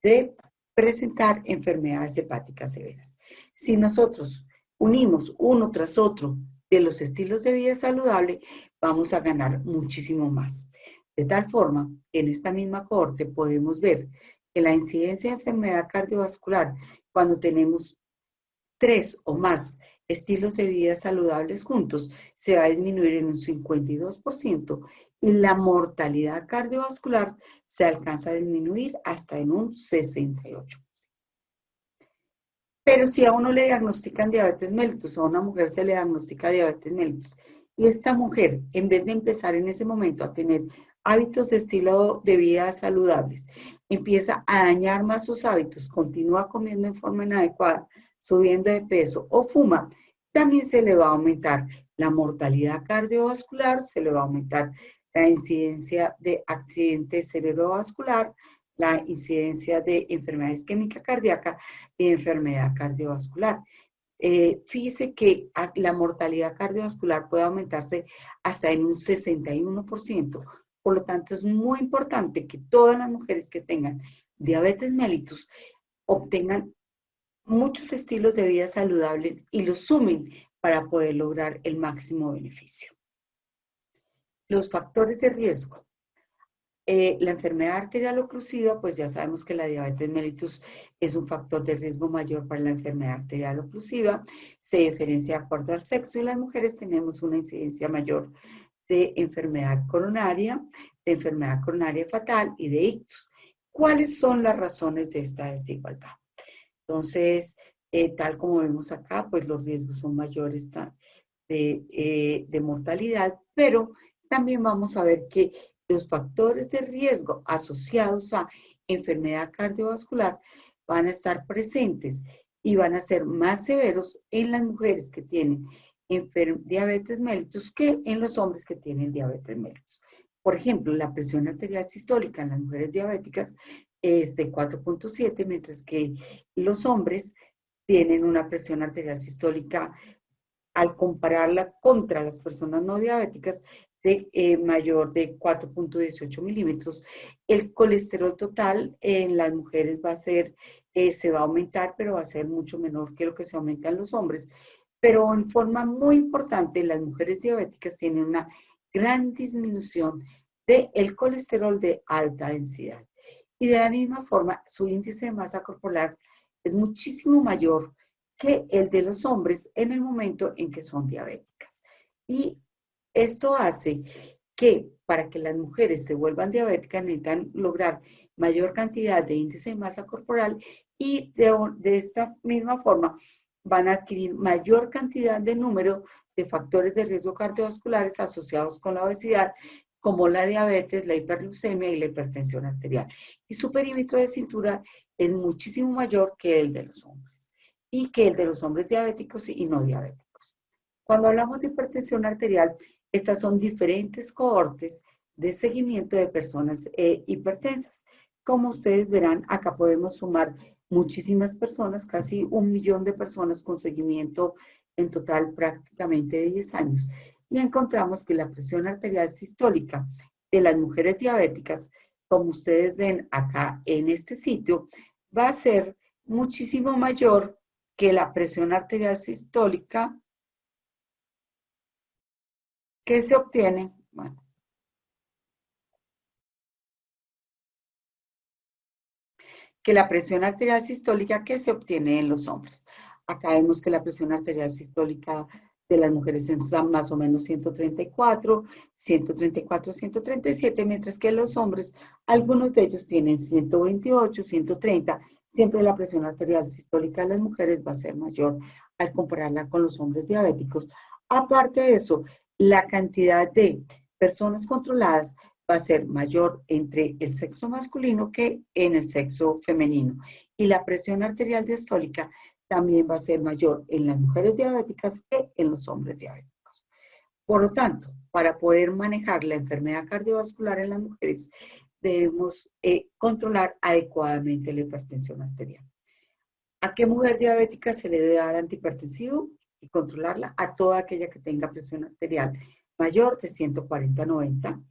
de presentar enfermedades hepáticas severas. Si nosotros unimos uno tras otro de los estilos de vida saludable, vamos a ganar muchísimo más. De tal forma, en esta misma cohorte podemos ver que la incidencia de enfermedad cardiovascular, cuando tenemos 3 o más estilos de vida saludables juntos, se va a disminuir en un 52% y la mortalidad cardiovascular se alcanza a disminuir hasta en un 68%. Pero si a uno le diagnostican diabetes mellitus o a una mujer se le diagnostica diabetes mellitus y esta mujer, en vez de empezar en ese momento a tener hábitos de estilo de vida saludables, empieza a dañar más sus hábitos, continúa comiendo en forma inadecuada, subiendo de peso o fuma, también se le va a aumentar la mortalidad cardiovascular, se le va a aumentar la incidencia de accidentes cerebrovascular, la incidencia de enfermedad isquémica cardíaca y de enfermedad cardiovascular. Fíjese que la mortalidad cardiovascular puede aumentarse hasta en un 61%. Por lo tanto, es muy importante que todas las mujeres que tengan diabetes mellitus obtengan muchos estilos de vida saludables y los sumen para poder lograr el máximo beneficio. Los factores de riesgo. La enfermedad arterial oclusiva, pues ya sabemos que la diabetes mellitus es un factor de riesgo mayor para la enfermedad arterial oclusiva. Se diferencia de acuerdo al sexo y las mujeres tenemos una incidencia mayor de enfermedad coronaria fatal y de ictus. ¿Cuáles son las razones de esta desigualdad? Entonces, tal como vemos acá, pues los riesgos son mayores de mortalidad, pero también vamos a ver que los factores de riesgo asociados a enfermedad cardiovascular van a estar presentes y van a ser más severos en las mujeres que tienen diabetes mellitus que en los hombres que tienen diabetes mellitus. Por ejemplo, la presión arterial sistólica en las mujeres diabéticas es de 4.7, mientras que los hombres tienen una presión arterial sistólica, al compararla contra las personas no diabéticas, mayor de 4.18 milímetros. El colesterol total en las mujeres se va a aumentar, pero va a ser mucho menor que lo que se aumenta en los hombres. Pero en forma muy importante, las mujeres diabéticas tienen una gran disminución del colesterol de alta densidad. Y de la misma forma, su índice de masa corporal es muchísimo mayor que el de los hombres en el momento en que son diabéticas. Y esto hace que para que las mujeres se vuelvan diabéticas necesitan lograr mayor cantidad de índice de masa corporal y de esta misma forma van a adquirir mayor cantidad de número de factores de riesgo cardiovasculares asociados con la obesidad, como la diabetes, la hiperglucemia y la hipertensión arterial. Y su perímetro de cintura es muchísimo mayor que el de los hombres y que el de los hombres diabéticos y no diabéticos. Cuando hablamos de hipertensión arterial, estas son diferentes cohortes de seguimiento de personas hipertensas. Como ustedes verán, acá podemos sumar muchísimas personas, casi 1 millón de personas con seguimiento en total prácticamente de 10 años. Y encontramos que la presión arterial sistólica de las mujeres diabéticas, como ustedes ven acá en este sitio, va a ser muchísimo mayor que la presión arterial sistólica que se obtiene, bueno, que la presión arterial sistólica que se obtiene en los hombres. Acá vemos que la presión arterial sistólica de las mujeres es más o menos 134, 137, mientras que los hombres, algunos de ellos tienen 128, 130. Siempre la presión arterial sistólica de las mujeres va a ser mayor al compararla con los hombres diabéticos. Aparte de eso, la cantidad de personas controladas va a ser mayor entre el sexo masculino que en el sexo femenino. Y la presión arterial diastólica también va a ser mayor en las mujeres diabéticas que en los hombres diabéticos. Por lo tanto, para poder manejar la enfermedad cardiovascular en las mujeres, debemos controlar adecuadamente la hipertensión arterial. ¿A qué mujer diabética se le debe dar antihipertensivo? Y controlarla a toda aquella que tenga presión arterial mayor de 140/90.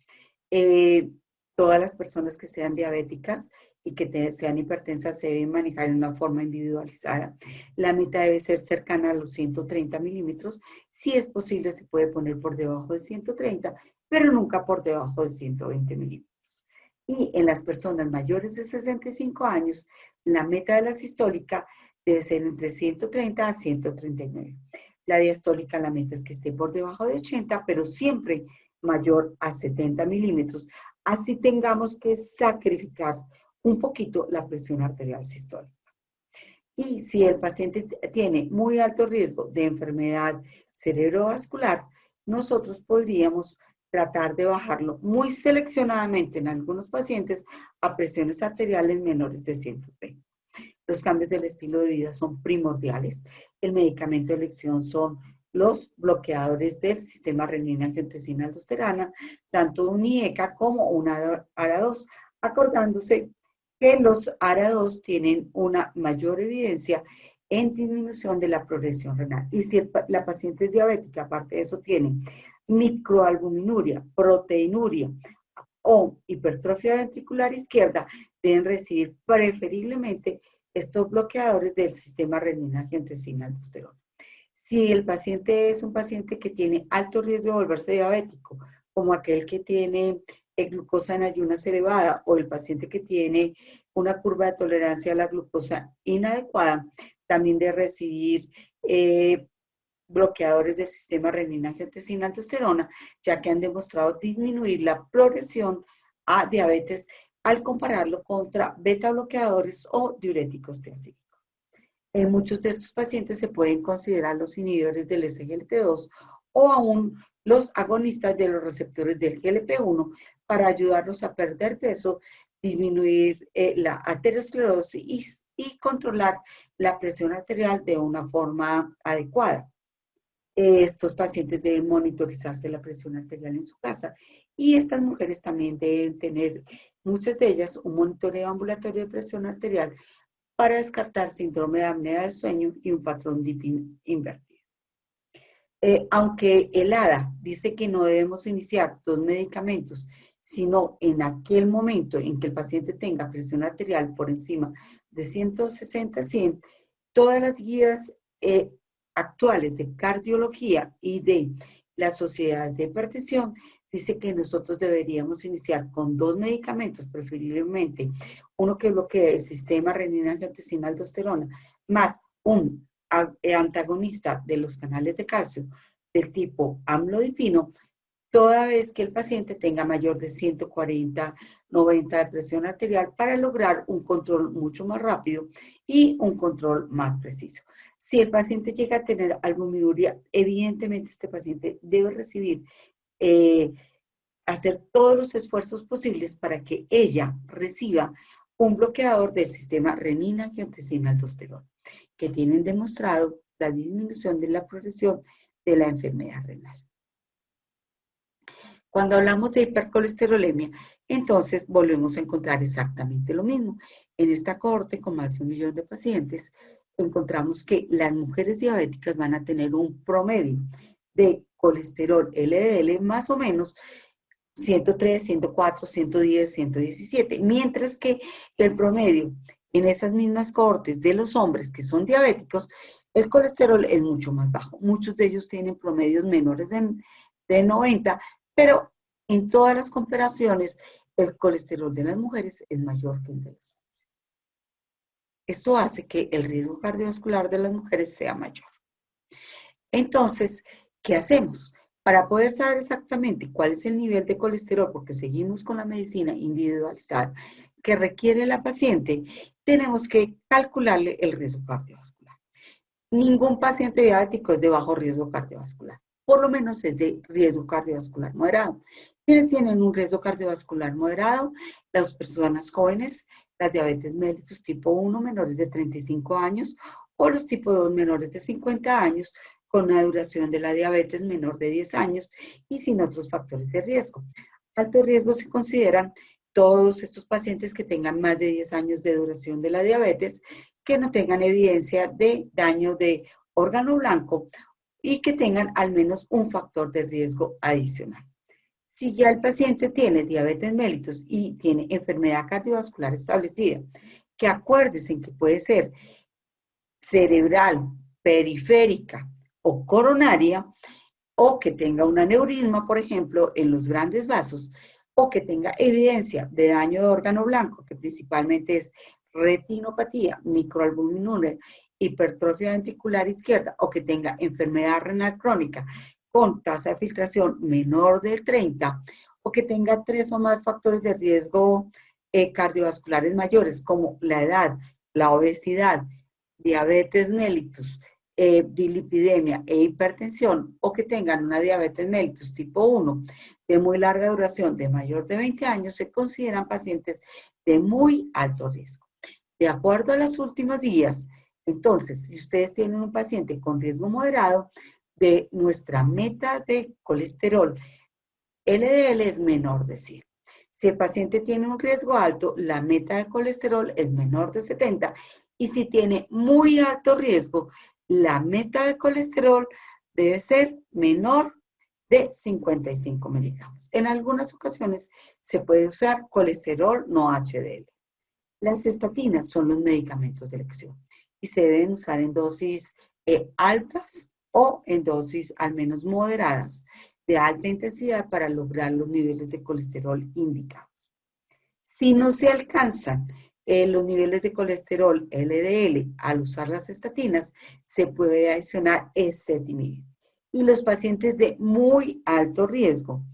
Todas las personas que sean diabéticas y que sean hipertensas se deben manejar en una forma individualizada. La meta debe ser cercana a los 130 milímetros. Si es posible, se puede poner por debajo de 130, pero nunca por debajo de 120 milímetros. Y en las personas mayores de 65 años, la meta de la sistólica debe ser entre 130 a 139. La diastólica, la meta es que esté por debajo de 80, pero siempre mayor a 70 milímetros. Así tengamos que sacrificar un poquito la presión arterial sistólica. Y si el paciente tiene muy alto riesgo de enfermedad cerebrovascular, nosotros podríamos tratar de bajarlo muy seleccionadamente en algunos pacientes a presiones arteriales menores de 130. Los cambios del estilo de vida son primordiales. El medicamento de elección son los bloqueadores del sistema renina-angiotensina-aldosterona, tanto un IECA como una ARA2, acordándose que los ARA2 tienen una mayor evidencia en disminución de la progresión renal. Y si la paciente es diabética, aparte de eso tiene microalbuminuria, proteinuria o hipertrofia ventricular izquierda, deben recibir preferiblemente estos bloqueadores del sistema renina-angiotensina-aldosterona. Si el paciente es un paciente que tiene alto riesgo de volverse diabético, como aquel que tiene glucosa en ayunas elevada o el paciente que tiene una curva de tolerancia a la glucosa inadecuada, también debe recibir bloqueadores del sistema renina-angiotensina-aldosterona, ya que han demostrado disminuir la progresión a diabetes al compararlo contra beta bloqueadores o diuréticos tiacídicos. En muchos de estos pacientes se pueden considerar los inhibidores del SGLT2 o aún los agonistas de los receptores del GLP-1 para ayudarlos a perder peso, disminuir la aterosclerosis y controlar la presión arterial de una forma adecuada. Estos pacientes deben monitorizarse la presión arterial en su casa y estas mujeres también deben tener, muchas de ellas, un monitoreo ambulatorio de presión arterial para descartar síndrome de apnea del sueño y un patrón DIP invertido. Aunque el ADA dice que no debemos iniciar 2 medicamentos, sino en aquel momento en que el paciente tenga presión arterial por encima de 160-100, todas las guías actuales de cardiología y de las sociedades de hipertensión dice que nosotros deberíamos iniciar con 2 medicamentos, preferiblemente uno que bloquee el sistema renina-angiotensina-aldosterona, más un antagonista de los canales de calcio del tipo amlodipino, toda vez que el paciente tenga mayor de 140/90 de presión arterial para lograr un control mucho más rápido y un control más preciso. Si el paciente llega a tener albuminuria, evidentemente este paciente debe recibir, hacer todos los esfuerzos posibles para que ella reciba un bloqueador del sistema renina-angiotensina-aldosterona, que tienen demostrado la disminución de la progresión de la enfermedad renal. Cuando hablamos de hipercolesterolemia, entonces volvemos a encontrar exactamente lo mismo. En esta cohorte, con más de 1 millón de pacientes, encontramos que las mujeres diabéticas van a tener un promedio de colesterol LDL más o menos 103, 104, 110, 117, mientras que el promedio en esas mismas cohortes de los hombres que son diabéticos, el colesterol es mucho más bajo. Muchos de ellos tienen promedios menores de 90, pero en todas las comparaciones, el colesterol de las mujeres es mayor que el de las hombres. Esto hace que el riesgo cardiovascular de las mujeres sea mayor. Entonces, ¿qué hacemos? Para poder saber exactamente cuál es el nivel de colesterol, porque seguimos con la medicina individualizada que requiere la paciente, tenemos que calcularle el riesgo cardiovascular. Ningún paciente diabético es de bajo riesgo cardiovascular, por lo menos es de riesgo cardiovascular moderado. ¿Quiénes tienen un riesgo cardiovascular moderado? Las personas jóvenes, las diabetes mellitus tipo 1 menores de 35 años o los tipo 2 menores de 50 años, con una duración de la diabetes menor de 10 años y sin otros factores de riesgo. Alto riesgo se consideran todos estos pacientes que tengan más de 10 años de duración de la diabetes, que no tengan evidencia de daño de órgano blanco y que tengan al menos un factor de riesgo adicional. Si ya el paciente tiene diabetes mellitus y tiene enfermedad cardiovascular establecida, que acuérdense en que puede ser cerebral, periférica, o coronaria, o que tenga un aneurisma, por ejemplo, en los grandes vasos, o que tenga evidencia de daño de órgano blanco, que principalmente es retinopatía, microalbuminuria, hipertrofia ventricular izquierda, o que tenga enfermedad renal crónica con tasa de filtración menor del 30, o que tenga 3 o más factores de riesgo cardiovasculares mayores, como la edad, la obesidad, diabetes mellitus, dilipidemia e hipertensión, o que tengan una diabetes mellitus tipo 1 de muy larga duración, de mayor de 20 años, se consideran pacientes de muy alto riesgo. De acuerdo a las últimas guías, entonces, si ustedes tienen un paciente con riesgo moderado, de nuestra meta de colesterol LDL es menor de 100. Si el paciente tiene un riesgo alto, la meta de colesterol es menor de 70. Y si tiene muy alto riesgo, la meta de colesterol debe ser menor de 55 miligramos. En algunas ocasiones se puede usar colesterol no HDL. Las estatinas son los medicamentos de elección y se deben usar en dosis altas o en dosis al menos moderadas de alta intensidad para lograr los niveles de colesterol indicados. Si no se alcanzan los niveles de colesterol LDL al usar las estatinas, se puede adicionar ezetimibe. Y los pacientes de muy alto riesgo,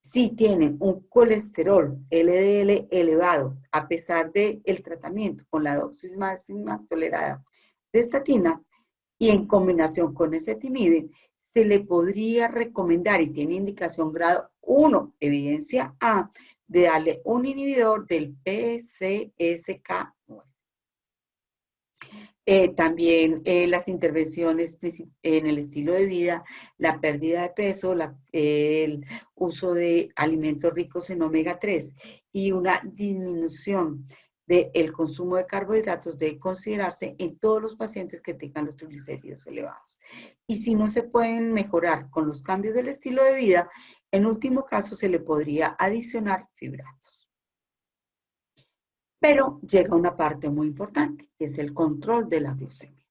si tienen un colesterol LDL elevado, a pesar del tratamiento con la dosis máxima tolerada de estatina y en combinación con ezetimibe, se le podría recomendar, y tiene indicación grado 1, evidencia A, de darle un inhibidor del PCSK9. También las intervenciones en el estilo de vida, la pérdida de peso, el uso de alimentos ricos en omega 3 y una disminución del consumo de carbohidratos debe considerarse en todos los pacientes que tengan los triglicéridos elevados. Y si no se pueden mejorar con los cambios del estilo de vida, en último caso se le podría adicionar fibratos. Pero llega una parte muy importante, que es el control de la glucemia.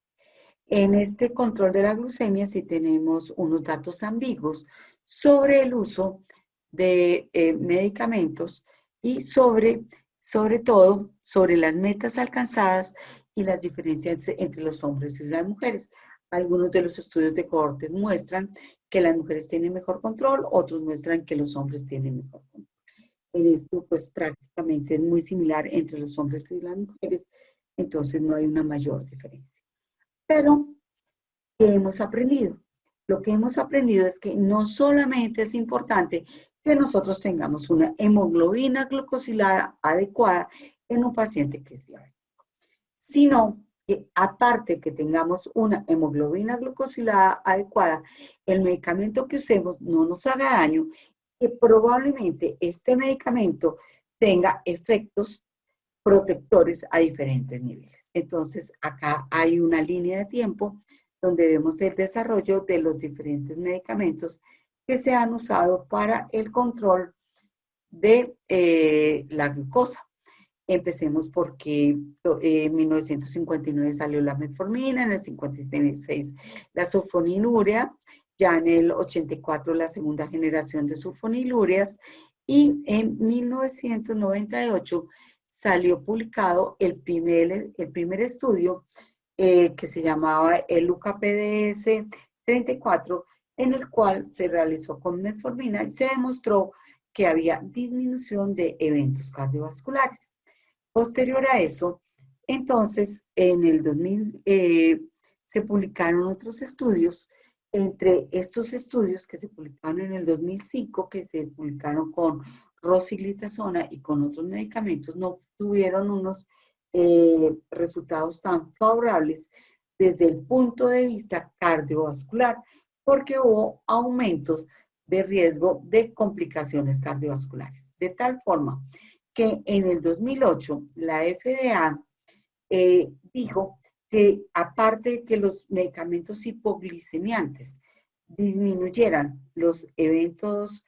En este control de la glucemia sí tenemos unos datos ambiguos sobre el uso de medicamentos y sobre todo, sobre las metas alcanzadas y las diferencias entre los hombres y las mujeres. Algunos de los estudios de cohortes muestran que las mujeres tienen mejor control, otros muestran que los hombres tienen mejor control. En esto, pues prácticamente es muy similar entre los hombres y las mujeres, entonces no hay una mayor diferencia. Pero, ¿qué hemos aprendido? Lo que hemos aprendido es que no solamente es importante que nosotros tengamos una hemoglobina glucosilada adecuada en un paciente que es diabético, sino que aparte que tengamos una hemoglobina glucosilada adecuada, el medicamento que usemos no nos haga daño, que probablemente este medicamento tenga efectos protectores a diferentes niveles. Entonces, acá hay una línea de tiempo donde vemos el desarrollo de los diferentes medicamentos que se han usado para el control de la glucosa. Empecemos porque en 1959 salió la metformina, en el 56 la sulfonilurea, ya en el 84 la segunda generación de sulfonilúreas y en 1998 salió publicado el primer estudio que se llamaba el UKPDS 34, en el cual se realizó con metformina y se demostró que había disminución de eventos cardiovasculares. Posterior a eso, entonces, en el 2000 se publicaron otros estudios. Entre estos estudios que se publicaron en el 2005, que se publicaron con rosiglitazona y con otros medicamentos, no tuvieron unos resultados tan favorables desde el punto de vista cardiovascular, porque hubo aumentos de riesgo de complicaciones cardiovasculares. De tal forma que en el 2008 la FDA dijo que aparte de que los medicamentos hipoglicemiantes disminuyeran los eventos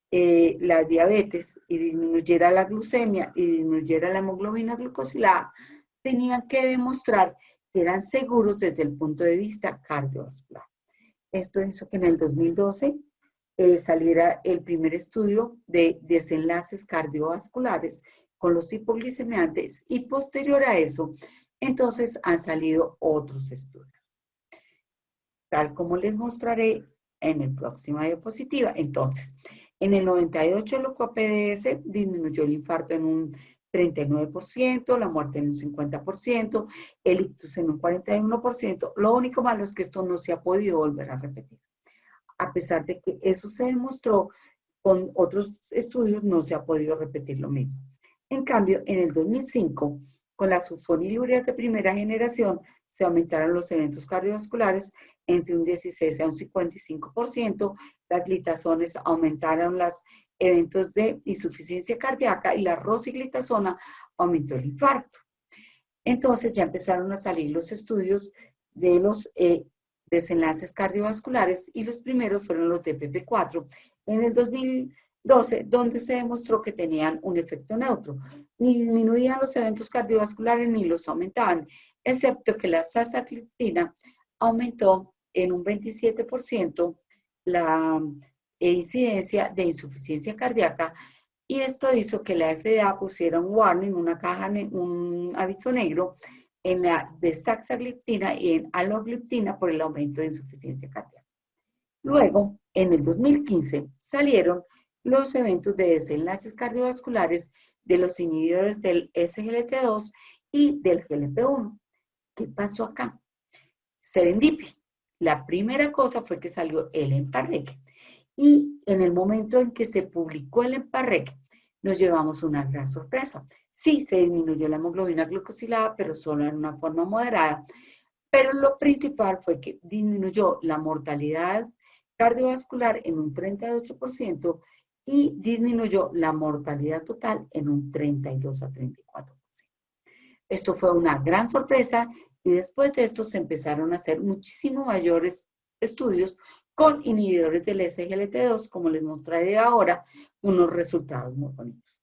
la diabetes y disminuyera la glucemia y disminuyera la hemoglobina glucosilada, tenían que demostrar que eran seguros desde el punto de vista cardiovascular. Esto hizo que en el 2012 saliera el primer estudio de desenlaces cardiovasculares con los hipoglicemiantes y posterior a eso, entonces han salido otros estudios. Tal como les mostraré en la próxima diapositiva. Entonces, en el 98 el UKPDS disminuyó el infarto en un 39%, la muerte en un 50%, el ictus en un 41%. Lo único malo es que esto no se ha podido volver a repetir. A pesar de que eso se demostró con otros estudios, no se ha podido repetir lo mismo. En cambio, en el 2005, con las sulfonilureas de primera generación, se aumentaron los eventos cardiovasculares entre un 16 a un 55%, las glitazones aumentaron los eventos de insuficiencia cardíaca y la rosiglitazona aumentó el infarto. Entonces ya empezaron a salir los estudios de los desenlaces cardiovasculares y los primeros fueron los de PP4 en el 2012, donde se demostró que tenían un efecto neutro. Ni disminuían los eventos cardiovasculares ni los aumentaban, excepto que la saxagliptina aumentó en un 27% la incidencia de insuficiencia cardíaca, y esto hizo que la FDA pusiera un warning, una caja, un aviso negro en la de saxagliptina y en alogliptina por el aumento de insuficiencia cardíaca. Luego, en el 2015, salieron los eventos de desenlaces cardiovasculares de los inhibidores del SGLT2 y del GLP-1. ¿Qué pasó acá? Serendipia. La primera cosa fue que salió el EMPA-REC. Y en el momento en que se publicó el EMPA-REC, nos llevamos una gran sorpresa. Sí, se disminuyó la hemoglobina glucosilada, pero solo en una forma moderada. Pero lo principal fue que disminuyó la mortalidad cardiovascular en un 38% y disminuyó la mortalidad total en un 32 a 34%. Esto fue una gran sorpresa y después de esto se empezaron a hacer muchísimo mayores estudios con inhibidores del SGLT2, como les mostraré ahora, unos resultados muy bonitos.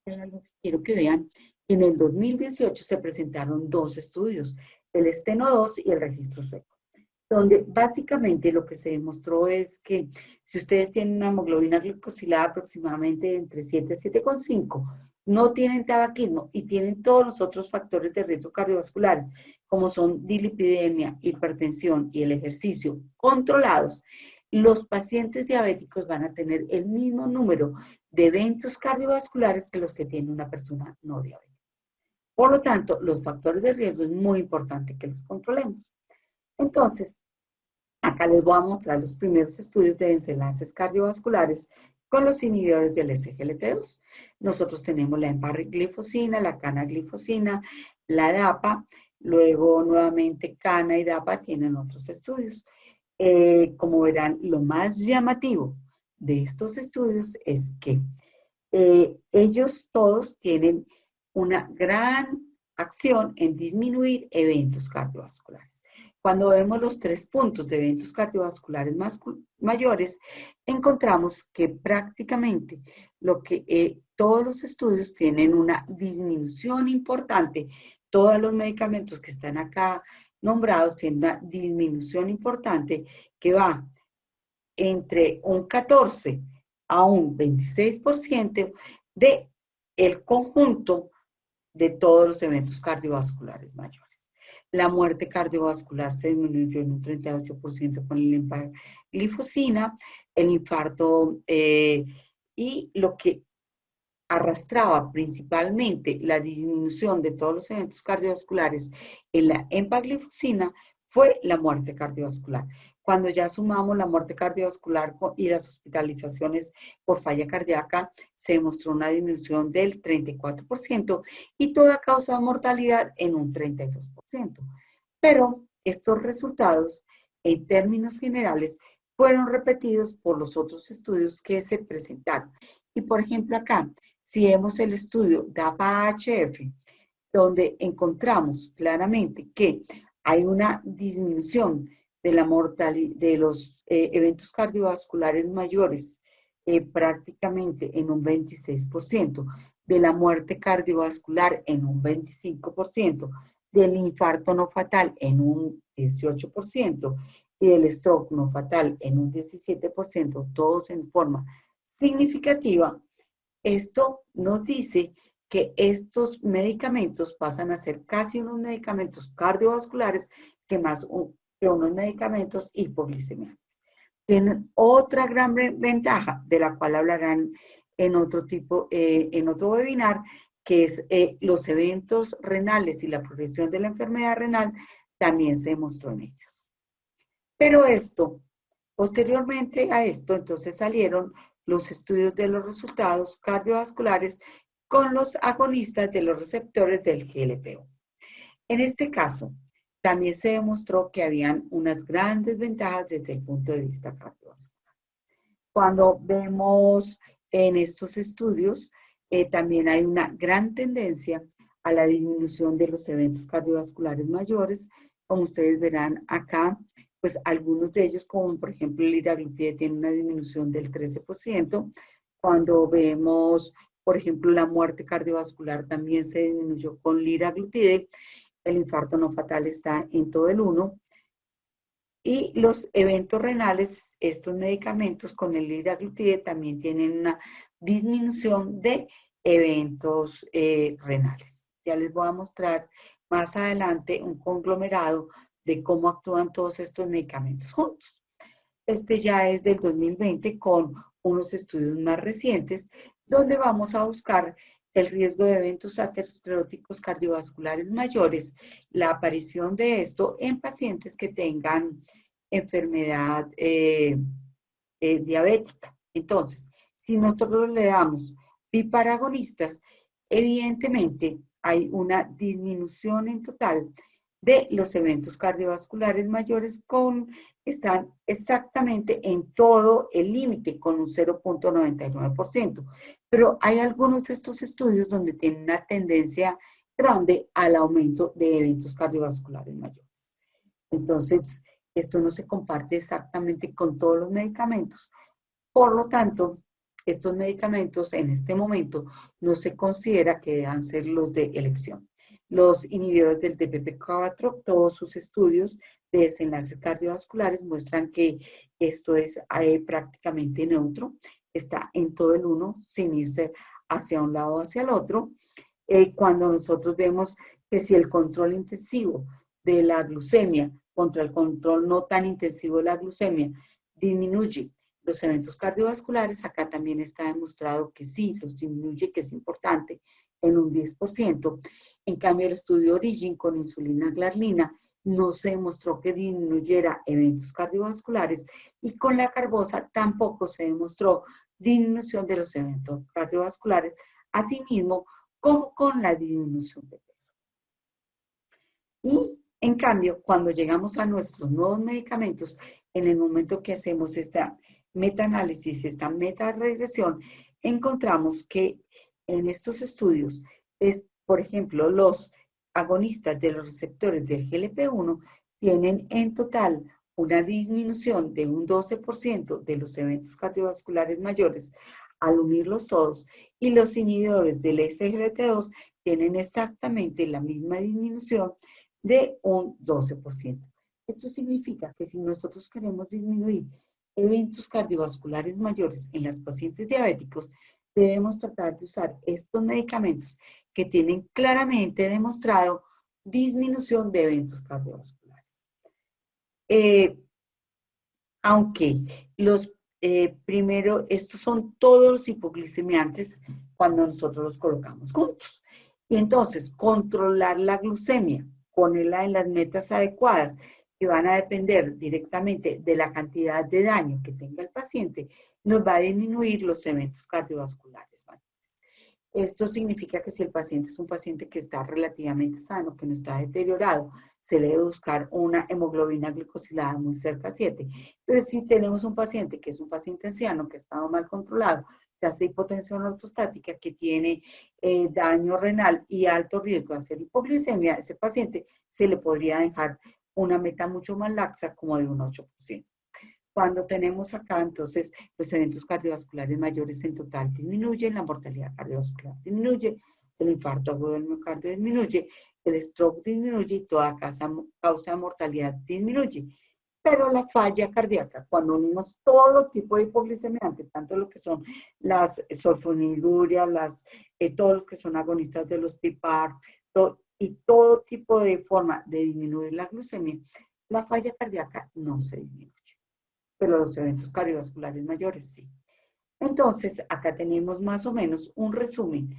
Hay algo que quiero que vean. En el 2018 se presentaron dos estudios, el STENO2 y el registro sueco, donde básicamente lo que se demostró es que si ustedes tienen una hemoglobina glicosilada aproximadamente entre 7 a 7,5, no tienen tabaquismo y tienen todos los otros factores de riesgo cardiovasculares, como son dislipidemia, hipertensión y el ejercicio controlados, los pacientes diabéticos van a tener el mismo número de eventos cardiovasculares que los que tiene una persona no diabética. Por lo tanto, los factores de riesgo es muy importante que los controlemos. Entonces, acá les voy a mostrar los primeros estudios de desenlaces cardiovasculares con los inhibidores del SGLT2. Nosotros tenemos la empaglifosina, la canaglifosina, la DAPA, luego nuevamente cana y DAPA tienen otros estudios. Como verán, lo más llamativo de estos estudios es que ellos todos tienen una gran acción en disminuir eventos cardiovasculares. Cuando vemos los 3 puntos de eventos cardiovasculares mayores, encontramos que prácticamente todos los estudios tienen una disminución importante. Todos los medicamentos que están acá nombrados tienen una disminución importante que va entre un 14 a un 26% de el conjunto de todos los eventos cardiovasculares mayores. La muerte cardiovascular se disminuyó en un 38% con la empaglifosina, el infarto y lo que arrastraba principalmente la disminución de todos los eventos cardiovasculares en la empaglifosina fue la muerte cardiovascular. Cuando ya sumamos la muerte cardiovascular y las hospitalizaciones por falla cardíaca, se demostró una disminución del 34% y toda causa de mortalidad en un 32%. Pero estos resultados, en términos generales, fueron repetidos por los otros estudios que se presentaron. Y por ejemplo acá, si vemos el estudio DAPA-HF, donde encontramos claramente que hay una disminución de la mortalidad de los eventos cardiovasculares mayores prácticamente en un 26%, de la muerte cardiovascular en un 25%, del infarto no fatal en un 18% y del stroke no fatal en un 17%, todos en forma significativa. Esto nos dice que estos medicamentos pasan a ser casi unos medicamentos cardiovasculares que unos medicamentos hipoglicemiantes. Tienen otra gran ventaja, de la cual hablarán en otro webinar, que es los eventos renales y la progresión de la enfermedad renal, también se demostró en ellos. Pero posteriormente a esto, entonces salieron los estudios de los resultados cardiovasculares con los agonistas de los receptores del GLP-1. En este caso, también se demostró que habían unas grandes ventajas desde el punto de vista cardiovascular. Cuando vemos en estos estudios, también hay una gran tendencia a la disminución de los eventos cardiovasculares mayores. Como ustedes verán acá, pues algunos de ellos, como por ejemplo el liraglutide, tiene una disminución del 13%. Cuando vemos, por ejemplo, la muerte cardiovascular también se disminuyó con liraglutide. El infarto no fatal está en todo el 1%. Y los eventos renales, estos medicamentos con el liraglutide también tienen una disminución de eventos renales. Ya les voy a mostrar más adelante un conglomerado de cómo actúan todos estos medicamentos juntos. Este ya es del 2020 con unos estudios más recientes donde vamos a buscar el riesgo de eventos ateroscleróticos cardiovasculares mayores, la aparición de esto en pacientes que tengan enfermedad diabética. Entonces, si nosotros le damos biparagonistas, evidentemente hay una disminución en total de los eventos cardiovasculares mayores están exactamente en todo el límite con un 0.99%. Pero hay algunos de estos estudios donde tienen una tendencia grande al aumento de eventos cardiovasculares mayores. Entonces, esto no se comparte exactamente con todos los medicamentos. Por lo tanto, estos medicamentos en este momento no se considera que deban ser los de elección. Los inhibidores del DPP-4, todos sus estudios de desenlaces cardiovasculares muestran que esto es prácticamente neutro, está en todo el 1 sin irse hacia un lado o hacia el otro. Cuando nosotros vemos que si el control intensivo de la glucemia contra el control no tan intensivo de la glucemia disminuye los eventos cardiovasculares, acá también está demostrado que sí, los disminuye, que es importante, en un 10%. En cambio, el estudio Origin con insulina glargina no se demostró que disminuyera eventos cardiovasculares y con la carbosa tampoco se demostró disminución de los eventos cardiovasculares, asimismo como con la disminución de peso. Y en cambio, cuando llegamos a nuestros nuevos medicamentos, en el momento que hacemos esta metaanálisis, esta metaregresión, encontramos que en estos estudios, por ejemplo, los agonistas de los receptores del GLP-1 tienen en total una disminución de un 12% de los eventos cardiovasculares mayores al unirlos todos, y los inhibidores del SGLT2 tienen exactamente la misma disminución de un 12%. Esto significa que si nosotros queremos disminuir eventos cardiovasculares mayores en los pacientes diabéticos, debemos tratar de usar estos medicamentos que tienen claramente demostrado disminución de eventos cardiovasculares. Aunque primero, estos son todos los hipoglicemiantes cuando nosotros los colocamos juntos. Y entonces, controlar la glucemia, ponerla en las metas adecuadas, que van a depender directamente de la cantidad de daño que tenga el paciente, nos va a disminuir los eventos cardiovasculares mayores. Esto significa que si el paciente es un paciente que está relativamente sano, que no está deteriorado, se le debe buscar una hemoglobina glicosilada muy cerca a 7. Pero si tenemos un paciente que es un paciente anciano, que ha estado mal controlado, que hace hipotensión ortostática, que tiene daño renal y alto riesgo de hacer hipoglicemia, a ese paciente se le podría dejar una meta mucho más laxa, como de un 8%. Cuando tenemos acá, entonces, los eventos cardiovasculares mayores en total disminuyen, la mortalidad cardiovascular disminuye, el infarto agudo del miocardio disminuye, el stroke disminuye y toda causa de mortalidad disminuye. Pero la falla cardíaca, cuando unimos todos los tipos de hipoglicemiantes, tanto lo que son las sulfonilureas, todos los que son agonistas de los PPAR, y todo tipo de forma de disminuir la glucemia, la falla cardíaca no se disminuye. Pero los eventos cardiovasculares mayores sí. Entonces, acá tenemos más o menos un resumen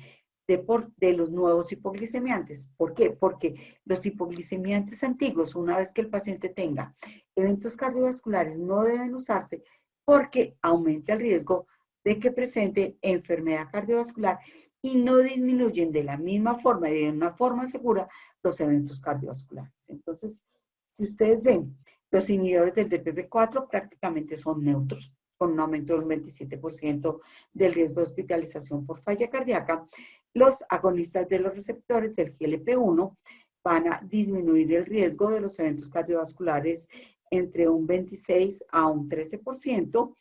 de los nuevos hipoglicemiantes. ¿Por qué? Porque los hipoglicemiantes antiguos, una vez que el paciente tenga eventos cardiovasculares, no deben usarse porque aumenta el riesgo de que presenten enfermedad cardiovascular y no disminuyen de la misma forma y de una forma segura los eventos cardiovasculares. Entonces, si ustedes ven, los inhibidores del DPP-4 prácticamente son neutros, con un aumento del 27% del riesgo de hospitalización por falla cardíaca. Los agonistas de los receptores del GLP-1 van a disminuir el riesgo de los eventos cardiovasculares entre un 26 a un 13%,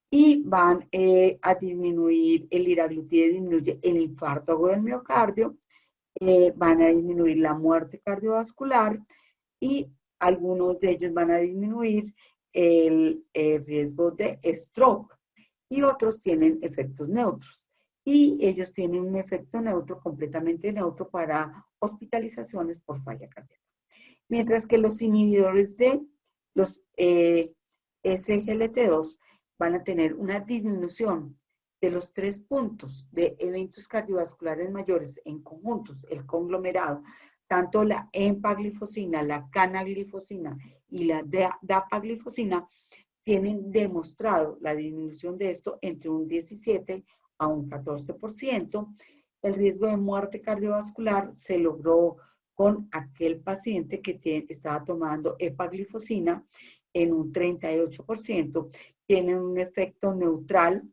y van a disminuir el liraglutide, disminuye el infarto agudo del miocardio, van a disminuir la muerte cardiovascular y algunos de ellos van a disminuir el riesgo de stroke y otros tienen efectos neutros. Y ellos tienen un efecto neutro, completamente neutro para hospitalizaciones por falla cardíaca. Mientras que los inhibidores de los SGLT2 van a tener una disminución de los 3 puntos de eventos cardiovasculares mayores en conjuntos, el conglomerado, tanto la empaglifosina, la canaglifosina y la dapaglifosina, tienen demostrado la disminución de esto entre un 17 a un 14%. El riesgo de muerte cardiovascular se logró con aquel paciente que estaba tomando epaglifosina en un 38%. Tiene un efecto neutral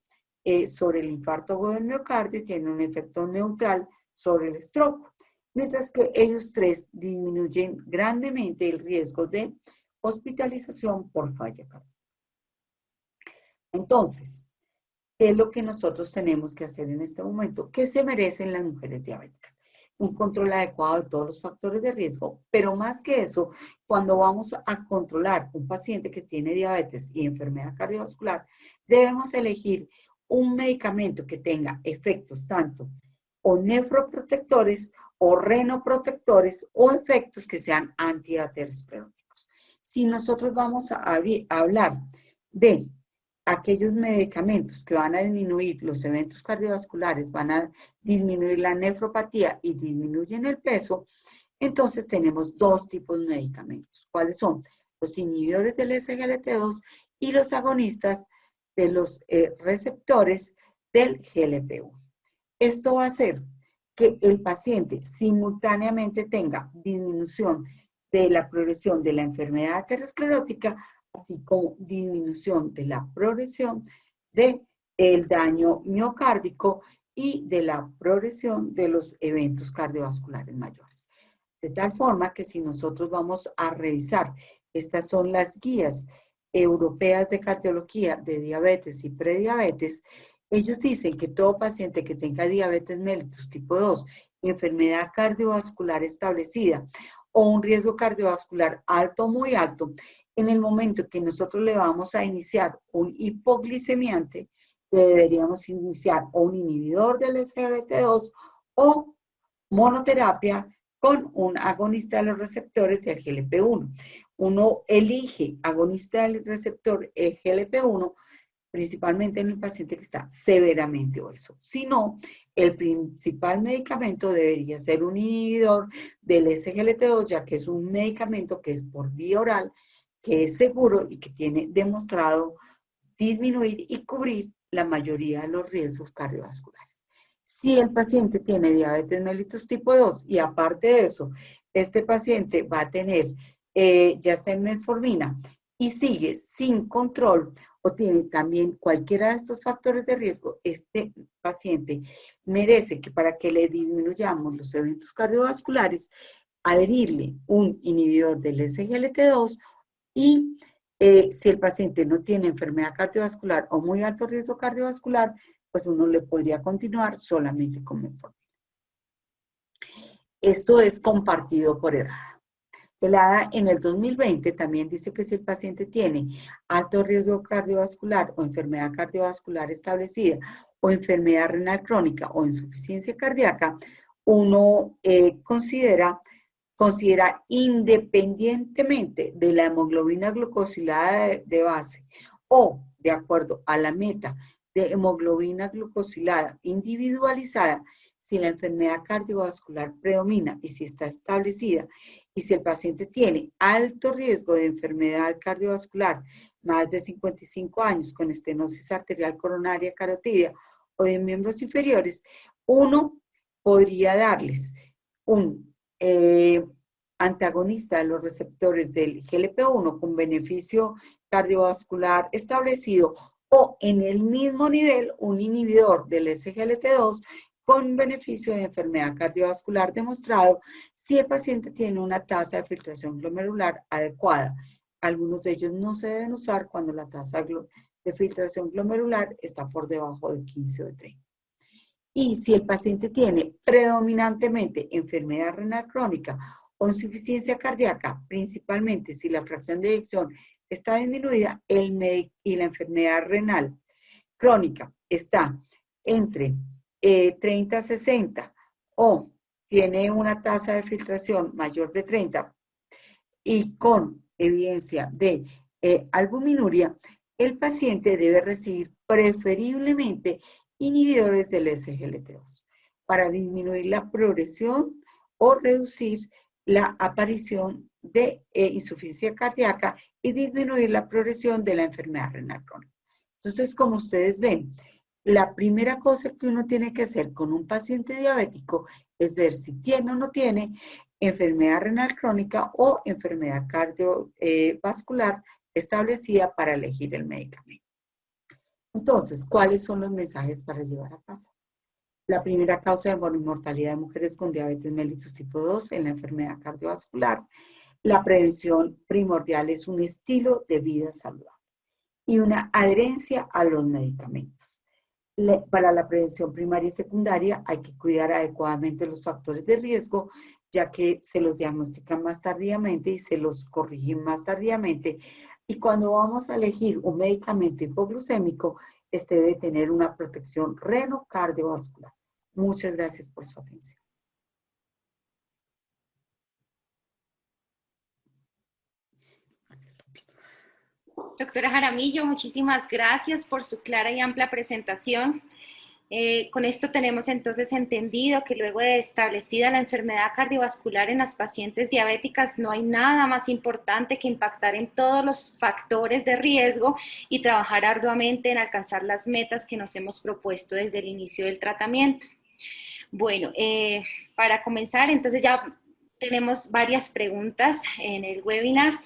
sobre el infarto agudo del miocardio y tiene un efecto neutral sobre el stroke. Mientras que ellos tres disminuyen grandemente el riesgo de hospitalización por falla cardíaca. Entonces, ¿qué es lo que nosotros tenemos que hacer en este momento? ¿Qué se merecen las mujeres diabéticas? Un control adecuado de todos los factores de riesgo, pero más que eso, cuando vamos a controlar un paciente que tiene diabetes y enfermedad cardiovascular, debemos elegir un medicamento que tenga efectos tanto o nefroprotectores o renoprotectores o efectos que sean antiateroscleróticos. Si nosotros vamos a hablar de aquellos medicamentos que van a disminuir los eventos cardiovasculares, van a disminuir la nefropatía y disminuyen el peso, entonces tenemos dos tipos de medicamentos. ¿Cuáles son? Los inhibidores del SGLT2 y los agonistas de los receptores del GLP-1. Esto va a hacer que el paciente simultáneamente tenga disminución de la progresión de la enfermedad aterosclerótica, así como disminución de la progresión del daño miocárdico y de la progresión de los eventos cardiovasculares mayores. De tal forma que si nosotros vamos a revisar, estas son las guías europeas de cardiología de diabetes y prediabetes, ellos dicen que todo paciente que tenga diabetes mellitus tipo 2, enfermedad cardiovascular establecida o un riesgo cardiovascular alto o muy alto, en el momento que nosotros le vamos a iniciar un hipoglicemiante, deberíamos iniciar o un inhibidor del SGLT2 o monoterapia con un agonista de los receptores del GLP-1. Uno elige agonista del receptor GLP-1 principalmente en el paciente que está severamente obeso. Si no, el principal medicamento debería ser un inhibidor del SGLT2, ya que es un medicamento que es por vía oral, que es seguro y que tiene demostrado disminuir y cubrir la mayoría de los riesgos cardiovasculares. Si el paciente tiene diabetes mellitus tipo 2 y aparte de eso, este paciente va a tener ya sea metformina y sigue sin control o tiene también cualquiera de estos factores de riesgo, este paciente merece que para que le disminuyamos los eventos cardiovasculares, adherirle un inhibidor del SGLT2 y si el paciente no tiene enfermedad cardiovascular o muy alto riesgo cardiovascular, pues uno le podría continuar solamente con metformina. Esto es compartido por ERADA. ERADA en el 2020 también dice que si el paciente tiene alto riesgo cardiovascular o enfermedad cardiovascular establecida o enfermedad renal crónica o insuficiencia cardíaca, uno considera independientemente de la hemoglobina glucosilada de base o de acuerdo a la meta de hemoglobina glucosilada individualizada si la enfermedad cardiovascular predomina y si está establecida, y si el paciente tiene alto riesgo de enfermedad cardiovascular, más de 55 años con estenosis arterial coronaria carotidia o de miembros inferiores, uno podría darles un antagonista de los receptores del GLP-1 con beneficio cardiovascular establecido, o en el mismo nivel un inhibidor del SGLT2 con beneficio de enfermedad cardiovascular demostrado si el paciente tiene una tasa de filtración glomerular adecuada. Algunos de ellos no se deben usar cuando la tasa de filtración glomerular está por debajo de 15 o de 30. Y si el paciente tiene predominantemente enfermedad renal crónica o insuficiencia cardíaca, principalmente si la fracción de eyección está disminuida y la enfermedad renal crónica está entre 30 a 60 o tiene una tasa de filtración mayor de 30 y con evidencia de albuminuria, el paciente debe recibir preferiblemente inhibidores del SGLT2 para disminuir la progresión o reducir la aparición de insuficiencia cardíaca y disminuir la progresión de la enfermedad renal crónica. Entonces, como ustedes ven, la primera cosa que uno tiene que hacer con un paciente diabético es ver si tiene o no tiene enfermedad renal crónica o enfermedad cardiovascular establecida para elegir el medicamento. Entonces, ¿cuáles son los mensajes para llevar a casa? La primera causa de mortalidad de mujeres con diabetes mellitus tipo 2 en la enfermedad cardiovascular. La prevención primordial es un estilo de vida saludable y una adherencia a los medicamentos. Para la prevención primaria y secundaria hay que cuidar adecuadamente los factores de riesgo, ya que se los diagnostican más tardíamente y se los corrigen más tardíamente. Y cuando vamos a elegir un medicamento hipoglucémico, este debe tener una protección reno-cardiovascular. Muchas gracias por su atención. Doctora Jaramillo, muchísimas gracias por su clara y amplia presentación. Con esto tenemos entonces entendido que luego de establecida la enfermedad cardiovascular en las pacientes diabéticas, no hay nada más importante que impactar en todos los factores de riesgo y trabajar arduamente en alcanzar las metas que nos hemos propuesto desde el inicio del tratamiento. Bueno, para comenzar, entonces ya tenemos varias preguntas en el webinar.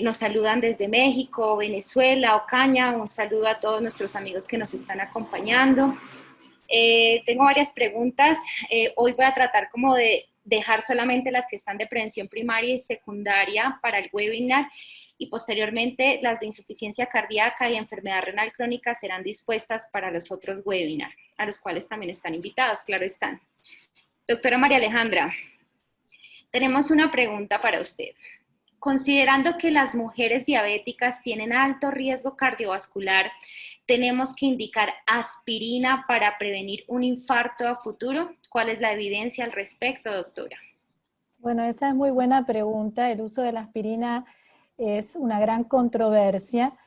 Nos saludan desde México, Venezuela, Ocaña. Un saludo a todos nuestros amigos que nos están acompañando. Tengo varias preguntas. Hoy voy a tratar como de dejar solamente las que están de prevención primaria y secundaria para el webinar, y posteriormente las de insuficiencia cardíaca y enfermedad renal crónica serán dispuestas para los otros webinars, a los cuales también están invitados, claro están. Doctora María Alejandra, tenemos una pregunta para usted. Considerando que las mujeres diabéticas tienen alto riesgo cardiovascular, ¿tenemos que indicar aspirina para prevenir un infarto a futuro? ¿Cuál es la evidencia al respecto, doctora? Bueno, esa es muy buena pregunta. El uso de la aspirina es una gran controversia.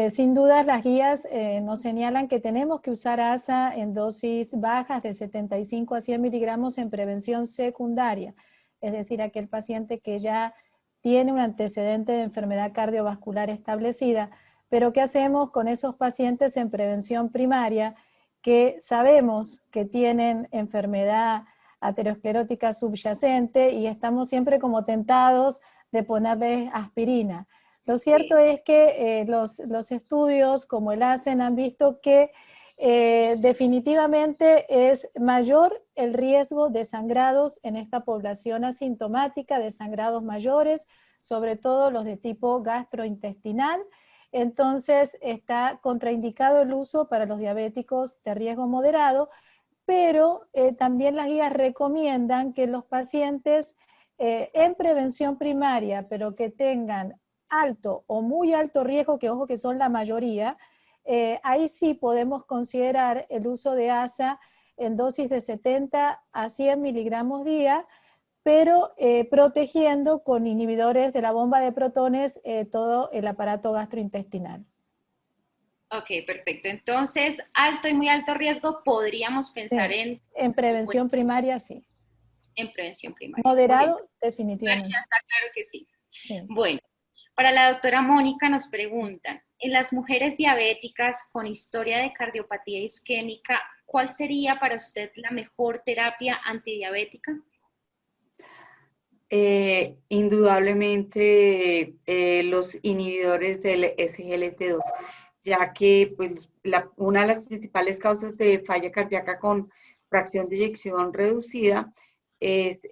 Sin duda, las guías nos señalan que tenemos que usar ASA en dosis bajas de 75 a 100 miligramos en prevención secundaria, es decir, aquel paciente que ya tiene un antecedente de enfermedad cardiovascular establecida, pero ¿qué hacemos con esos pacientes en prevención primaria que sabemos que tienen enfermedad aterosclerótica subyacente y estamos siempre como tentados de ponerles aspirina? Lo cierto es que los estudios como el ASEN han visto que definitivamente es mayor el riesgo de sangrados en esta población asintomática, de sangrados mayores, sobre todo los de tipo gastrointestinal. Entonces está contraindicado el uso para los diabéticos de riesgo moderado, pero también las guías recomiendan que los pacientes en prevención primaria, pero que tengan alto o muy alto riesgo, que ojo que son la mayoría, ahí sí podemos considerar el uso de ASA en dosis de 70 a 100 miligramos día, pero protegiendo con inhibidores de la bomba de protones todo el aparato gastrointestinal. Ok, perfecto. Entonces, alto y muy alto riesgo, podríamos pensar Sí, en, en por supuesto, prevención primaria sí. en prevención primaria. Muy bien, Moderado, ya definitivamente. está claro que sí. Sí. Bueno, para la doctora Mónica nos preguntan, en las mujeres diabéticas con historia de cardiopatía isquémica, ¿cuál sería para usted la mejor terapia antidiabética? Indudablemente los inhibidores del SGLT2, ya que pues, una de las principales causas de falla cardíaca con fracción de eyección reducida es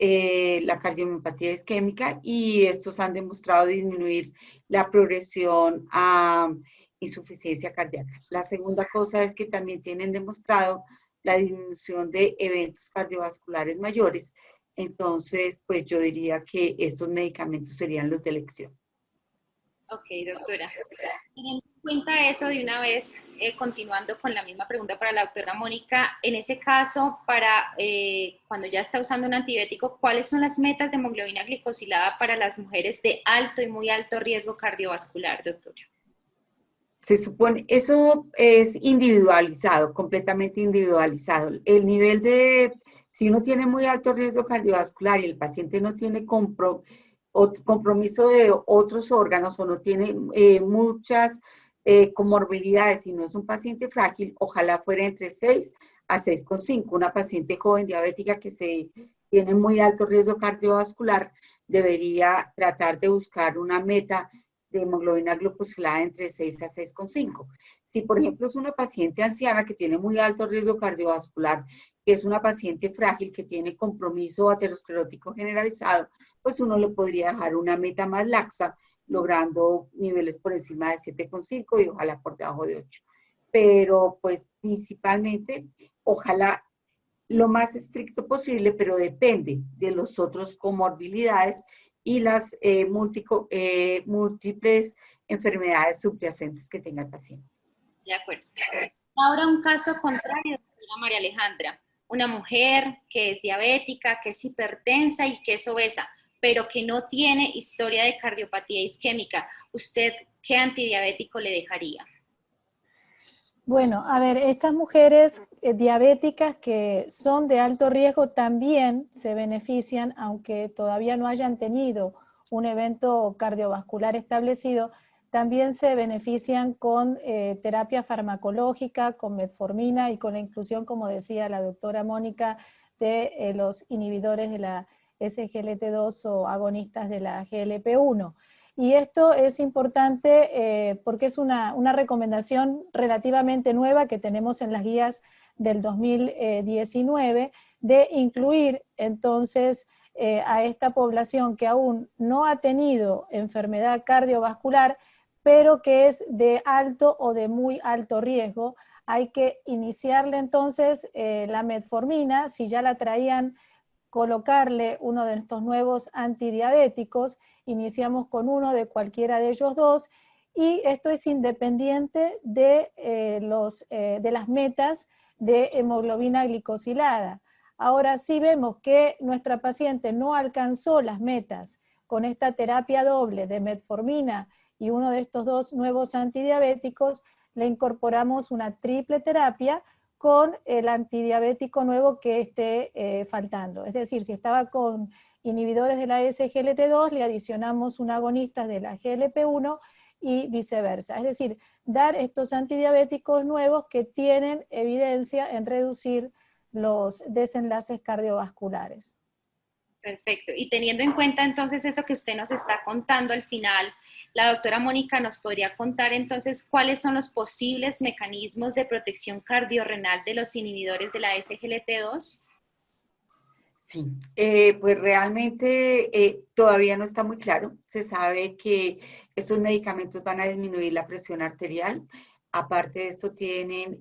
la cardiomiopatía isquémica y estos han demostrado disminuir la progresión a insuficiencia cardíaca. La segunda cosa es que también tienen demostrado la disminución de eventos cardiovasculares mayores. Entonces, pues yo diría que estos medicamentos serían los de elección. Ok, doctora. Teniendo en cuenta eso de una vez, continuando con la misma pregunta para la doctora Mónica, en ese caso, para cuando ya está usando un antibiótico, ¿cuáles son las metas de hemoglobina glicosilada para las mujeres de alto y muy alto riesgo cardiovascular, doctora? Se supone, eso es individualizado, completamente individualizado. El nivel de, si uno tiene muy alto riesgo cardiovascular y el paciente no tiene compromiso de otros órganos o no tiene muchas comorbilidades y no es un paciente frágil, ojalá fuera entre 6 a 6,5. Una paciente joven diabética que tiene muy alto riesgo cardiovascular debería tratar de buscar una meta de hemoglobina glucosilada entre 6 a 6,5. Si, por ejemplo, es una paciente anciana que tiene muy alto riesgo cardiovascular, que es una paciente frágil, que tiene compromiso aterosclerótico generalizado, pues uno le podría dejar una meta más laxa, logrando niveles por encima de 7,5 y ojalá por debajo de 8. Pero, pues, principalmente, ojalá lo más estricto posible, pero depende de los otros comorbilidades y las múltiples enfermedades subyacentes que tenga el paciente. De acuerdo. Ahora un caso contrario, doctora María Alejandra. Una mujer que es diabética, que es hipertensa y que es obesa, pero que no tiene historia de cardiopatía isquémica. ¿Usted qué antidiabético le dejaría? Bueno, a ver, estas mujeres diabéticas que son de alto riesgo también se benefician, aunque todavía no hayan tenido un evento cardiovascular establecido, también se benefician con terapia farmacológica, con metformina y con la inclusión, como decía la doctora Mónica, de los inhibidores de la SGLT2 o agonistas de la GLP-1. Y esto es importante porque es una recomendación relativamente nueva que tenemos en las guías del 2019 de incluir entonces a esta población que aún no ha tenido enfermedad cardiovascular, pero que es de alto o de muy alto riesgo. Hay que iniciarle entonces la metformina, si ya la traían, colocarle uno de estos nuevos antidiabéticos, iniciamos con uno de cualquiera de ellos dos, y esto es independiente de las metas de hemoglobina glicosilada. Ahora, si vemos que nuestra paciente no alcanzó las metas con esta terapia doble de metformina y uno de estos dos nuevos antidiabéticos, le incorporamos una triple terapia con el antidiabético nuevo que esté faltando. Es decir, si estaba con inhibidores de la SGLT2, le adicionamos un agonista de la GLP-1 y viceversa. Es decir, dar estos antidiabéticos nuevos que tienen evidencia en reducir los desenlaces cardiovasculares. Perfecto. Y teniendo en cuenta entonces eso que usted nos está contando al final, la doctora Mónica nos podría contar entonces cuáles son los posibles mecanismos de protección cardiorrenal de los inhibidores de la SGLT2. Sí, pues realmente todavía no está muy claro. Se sabe que estos medicamentos van a disminuir la presión arterial. Aparte de esto, tienen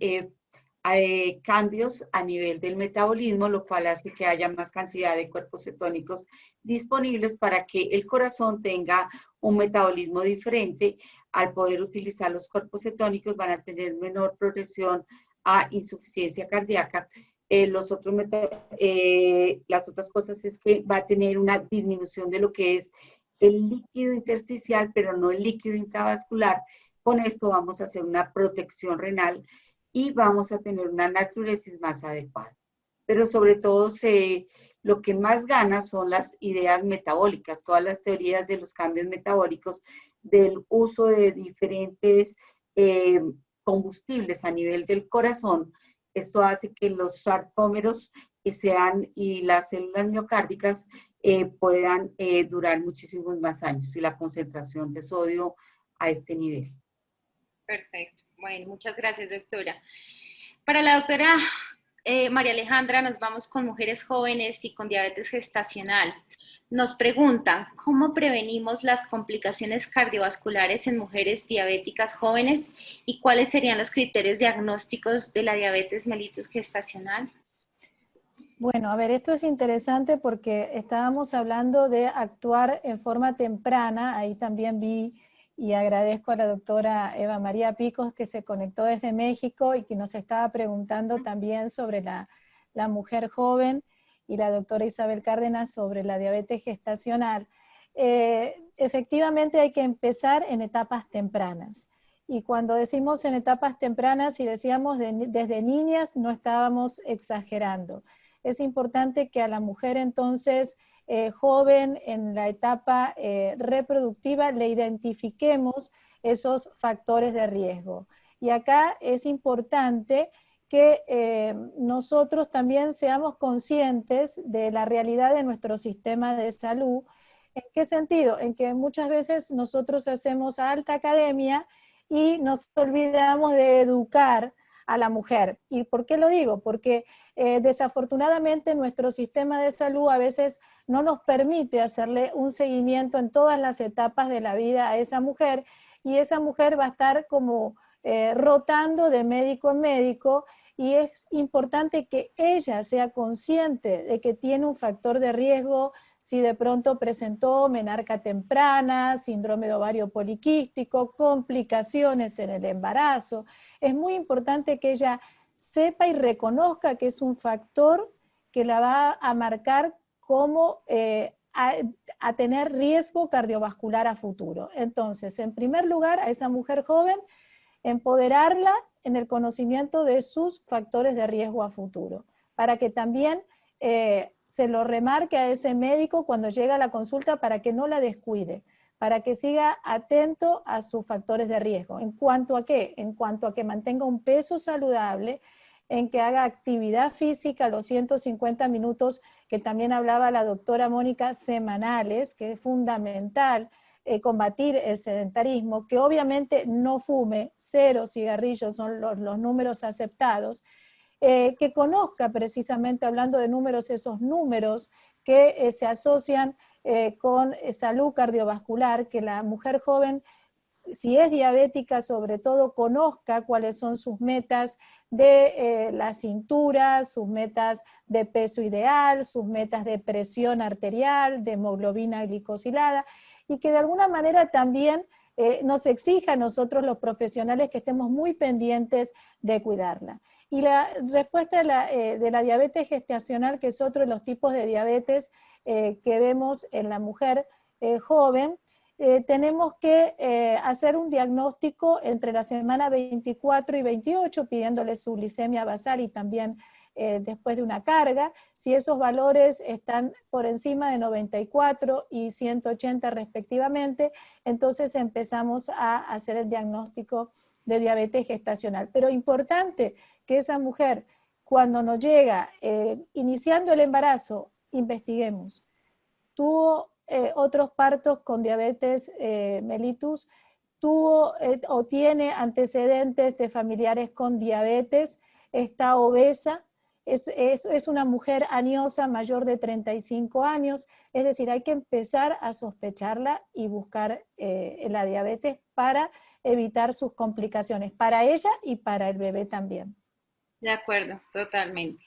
cambios a nivel del metabolismo, lo cual hace que haya más cantidad de cuerpos cetónicos disponibles para que el corazón tenga un metabolismo diferente. Al poder utilizar los cuerpos cetónicos van a tener menor progresión a insuficiencia cardíaca. Las otras cosas es que va a tener una disminución de lo que es el líquido intersticial, pero no el líquido intravascular, Con esto vamos a hacer una protección renal y vamos a tener una natriuresis más adecuada. Pero sobre todo lo que más gana son las ideas metabólicas, todas las teorías de los cambios metabólicos, del uso de diferentes combustibles a nivel del corazón. Esto hace que los sarcómeros y las células miocárdicas puedan durar muchísimos más años y la concentración de sodio a este nivel. Perfecto. Bueno, muchas gracias, doctora. Para la doctora María Alejandra, nos vamos con mujeres jóvenes y con diabetes gestacional. Nos preguntan, ¿cómo prevenimos las complicaciones cardiovasculares en mujeres diabéticas jóvenes y cuáles serían los criterios diagnósticos de la diabetes mellitus gestacional? Bueno, a ver, esto es interesante porque estábamos hablando de actuar en forma temprana, ahí también vi y agradezco a la doctora Eva María Picos que se conectó desde México y que nos estaba preguntando también sobre la mujer joven y la doctora Isabel Cárdenas sobre la diabetes gestacional. Efectivamente hay que empezar en etapas tempranas. Y cuando decimos en etapas tempranas y decíamos desde niñas, no estábamos exagerando. Es importante que a la mujer entonces joven en la etapa reproductiva le identifiquemos esos factores de riesgo. Y acá es importante que nosotros también seamos conscientes de la realidad de nuestro sistema de salud. ¿En qué sentido? En que muchas veces nosotros hacemos alta academia y nos olvidamos de educar a la mujer. ¿Y por qué lo digo? Porque desafortunadamente nuestro sistema de salud a veces no nos permite hacerle un seguimiento en todas las etapas de la vida a esa mujer y esa mujer va a estar como rotando de médico en médico y es importante que ella sea consciente de que tiene un factor de riesgo si de pronto presentó menarca temprana, síndrome de ovario poliquístico, complicaciones en el embarazo. Es muy importante que ella sepa y reconozca que es un factor que la va a marcar como a tener riesgo cardiovascular a futuro. Entonces, en primer lugar, a esa mujer joven, empoderarla en el conocimiento de sus factores de riesgo a futuro, para que también se lo remarque a ese médico cuando llega a la consulta para que no la descuide, para que siga atento a sus factores de riesgo. ¿En cuanto a qué? En cuanto a que mantenga un peso saludable, en que haga actividad física los 150 minutos que también hablaba la doctora Mónica, semanales, que es fundamental combatir el sedentarismo, que obviamente no fume, 0 cigarrillos son los números aceptados, que conozca precisamente, hablando de números, esos números que se asocian con salud cardiovascular, que la mujer joven, si es diabética, sobre todo conozca cuáles son sus metas de la cintura, sus metas de peso ideal, sus metas de presión arterial, de hemoglobina glicosilada, y que de alguna manera también nos exija a nosotros los profesionales que estemos muy pendientes de cuidarla. Y la respuesta de la diabetes gestacional, que es otro de los tipos de diabetes que vemos en la mujer joven, tenemos que hacer un diagnóstico entre la semana 24 y 28, pidiéndole su glicemia basal y también después de una carga. Si esos valores están por encima de 94 y 180 respectivamente, entonces empezamos a hacer el diagnóstico de diabetes gestacional. Pero importante que esa mujer, cuando nos llega, iniciando el embarazo, investiguemos. Tuvo otros partos con diabetes mellitus, tuvo o tiene antecedentes de familiares con diabetes, está obesa, es una mujer añosa mayor de 35 años, es decir, hay que empezar a sospecharla y buscar la diabetes para evitar sus complicaciones, para ella y para el bebé también. De acuerdo, totalmente.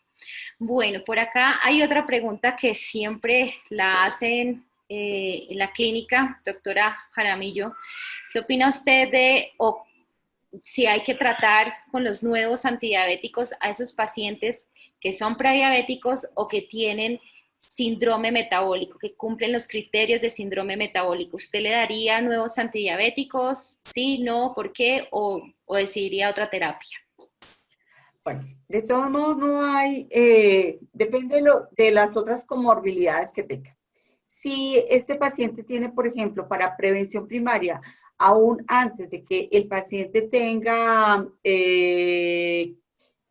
Bueno, por acá hay otra pregunta que siempre la hacen en la clínica, doctora Jaramillo. ¿Qué opina usted de si hay que tratar con los nuevos antidiabéticos a esos pacientes que son prediabéticos o que tienen síndrome metabólico, que cumplen los criterios de síndrome metabólico, ¿usted le daría nuevos antidiabéticos? ¿Sí? ¿No? ¿Por qué? ¿O decidiría otra terapia? Bueno, de todos modos no hay, depende de las otras comorbilidades que tenga. Si este paciente tiene, por ejemplo, para prevención primaria, aún antes de que el paciente tenga, si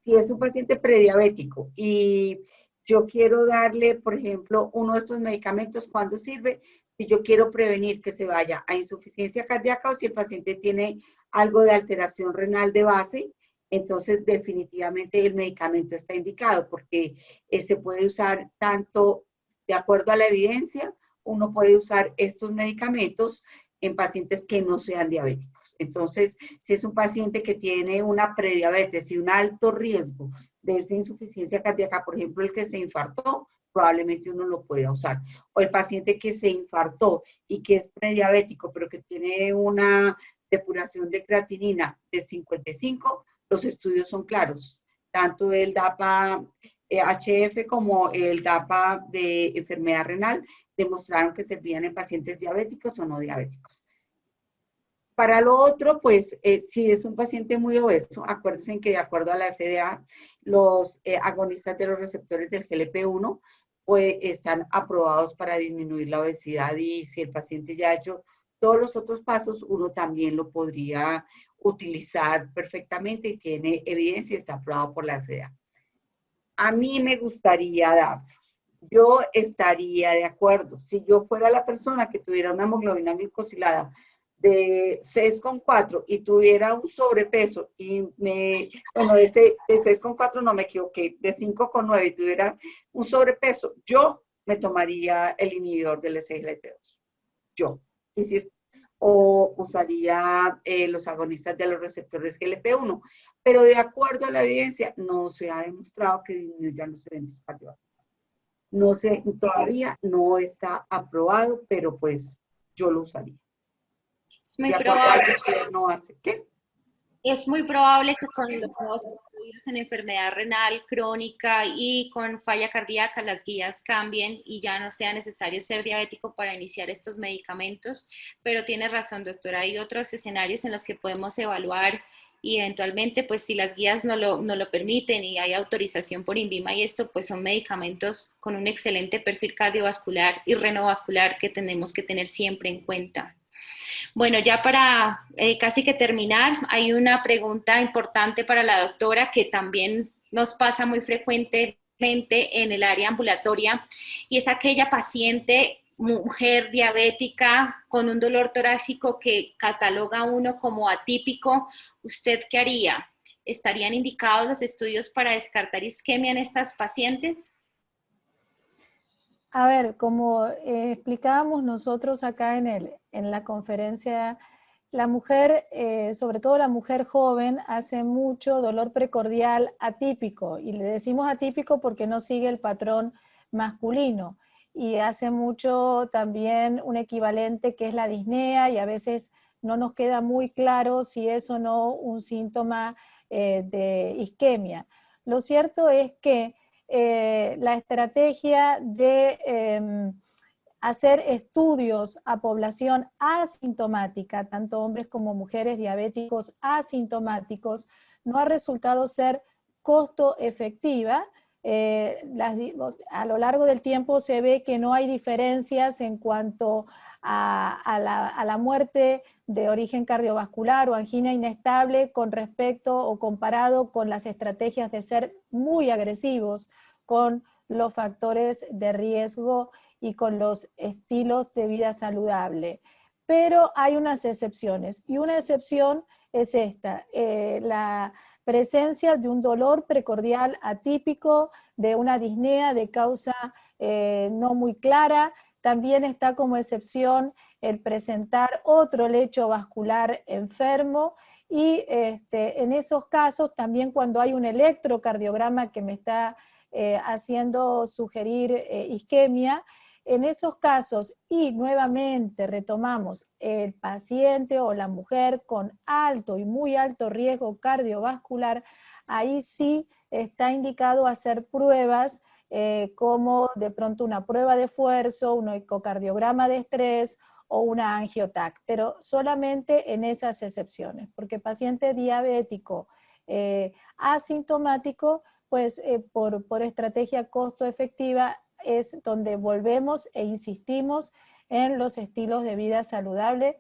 es un paciente prediabético y yo quiero darle, por ejemplo, uno de estos medicamentos, ¿cuándo sirve? Si yo quiero prevenir que se vaya a insuficiencia cardíaca o si el paciente tiene algo de alteración renal de base, entonces definitivamente el medicamento está indicado porque se puede usar tanto de acuerdo a la evidencia, uno puede usar estos medicamentos en pacientes que no sean diabéticos. Entonces, si es un paciente que tiene una prediabetes y un alto riesgo de esa insuficiencia cardíaca, por ejemplo, el que se infartó, probablemente uno lo pueda usar. O el paciente que se infartó y que es prediabético, pero que tiene una depuración de creatinina de 55, los estudios son claros. Tanto el DAPA HF como el DAPA de enfermedad renal demostraron que servían en pacientes diabéticos o no diabéticos. Para lo otro, pues, si es un paciente muy obeso, acuérdense que de acuerdo a la FDA, los agonistas de los receptores del GLP-1 pues, están aprobados para disminuir la obesidad y si el paciente ya ha hecho todos los otros pasos, uno también lo podría utilizar perfectamente y tiene evidencia y está aprobado por la FDA. A mí me gustaría darlos. Yo estaría de acuerdo. Si yo fuera la persona que tuviera una hemoglobina glicosilada de 6,4 y tuviera un sobrepeso y bueno, de 6,4 no me equivoqué, de 5,9 y tuviera un sobrepeso, yo me tomaría el inhibidor del SGLT2. Yo. Y si o usaría los agonistas de los receptores GLP-1. Pero de acuerdo a la evidencia, no se ha demostrado que disminuyan los eventos cardiovasculares. No sé, todavía no está aprobado, pero pues yo lo usaría. Es muy probable. No hace. ¿Qué? Es muy probable que con los nuevos estudios en enfermedad renal crónica y con falla cardíaca las guías cambien y ya no sea necesario ser diabético para iniciar estos medicamentos, pero tiene razón, doctora, hay otros escenarios en los que podemos evaluar y eventualmente, pues si las guías no lo permiten y hay autorización por INVIMA y esto, pues son medicamentos con un excelente perfil cardiovascular y renovascular que tenemos que tener siempre en cuenta. Bueno, ya para casi que terminar, hay una pregunta importante para la doctora que también nos pasa muy frecuentemente en el área ambulatoria y es aquella paciente mujer diabética con un dolor torácico que cataloga uno como atípico. ¿Usted qué haría? ¿Estarían indicados los estudios para descartar isquemia en estas pacientes? A ver, como explicábamos nosotros acá en la conferencia, la mujer, sobre todo la mujer joven, hace mucho dolor precordial atípico, y le decimos atípico porque no sigue el patrón masculino, y hace mucho también un equivalente que es la disnea, y a veces no nos queda muy claro si es o no un síntoma de isquemia. Lo cierto es que la estrategia de hacer estudios a población asintomática, tanto hombres como mujeres diabéticos asintomáticos, no ha resultado ser costo efectiva. A lo largo del tiempo se ve que no hay diferencias en cuanto a la muerte de origen cardiovascular o angina inestable con respecto o comparado con las estrategias de ser muy agresivos con los factores de riesgo y con los estilos de vida saludable. Pero hay unas excepciones, y una excepción es esta, la presencia de un dolor precordial atípico, de una disnea de causa no muy clara. También está como excepción el presentar otro lecho vascular enfermo, y en esos casos también cuando hay un electrocardiograma que me está haciendo sugerir isquemia, en esos casos, y nuevamente retomamos, el paciente o la mujer con alto y muy alto riesgo cardiovascular, ahí sí está indicado hacer pruebas como de pronto una prueba de esfuerzo, un ecocardiograma de estrés o una angiotac, pero solamente en esas excepciones, porque paciente diabético asintomático, pues por estrategia costo efectiva es donde volvemos e insistimos en los estilos de vida saludable,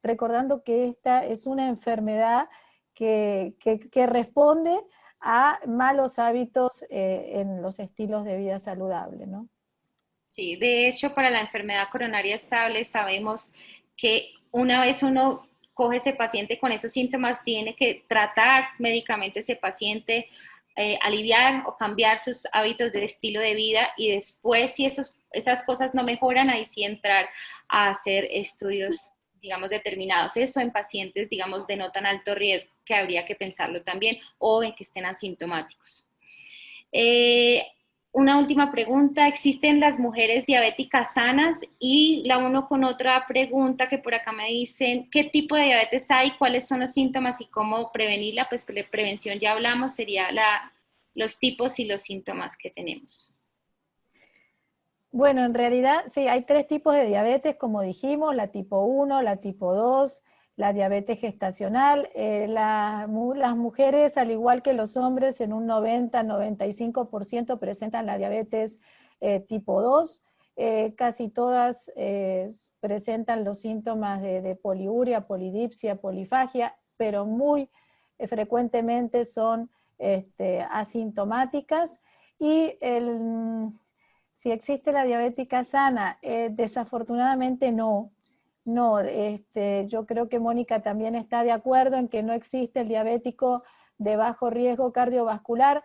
recordando que esta es una enfermedad que responde a malos hábitos en los estilos de vida saludable, ¿no? Sí, de hecho, para la enfermedad coronaria estable sabemos que una vez uno coge ese paciente con esos síntomas, tiene que tratar médicamente ese paciente, aliviar o cambiar sus hábitos de estilo de vida y después, si esas cosas no mejoran, ahí sí entrar a hacer estudios, digamos, determinados. Eso en pacientes, digamos, de no tan alto riesgo, que habría que pensarlo también, o en que estén asintomáticos. Una última pregunta, ¿existen las mujeres diabéticas sanas? Y la uno con otra pregunta que por acá me dicen, ¿qué tipo de diabetes hay? ¿Cuáles son los síntomas y cómo prevenirla? Pues de prevención ya hablamos, sería los tipos y los síntomas que tenemos. Bueno, en realidad sí, hay 3 tipos de diabetes, como dijimos, la tipo 1, la tipo 2, la diabetes gestacional. Las mujeres, al igual que los hombres, en un 90-95% presentan la diabetes tipo 2. Casi todas presentan los síntomas de poliuria, polidipsia, polifagia, pero muy frecuentemente son asintomáticas. Y si existe la diabética sana, desafortunadamente no. No, yo creo que Mónica también está de acuerdo en que no existe el diabético de bajo riesgo cardiovascular.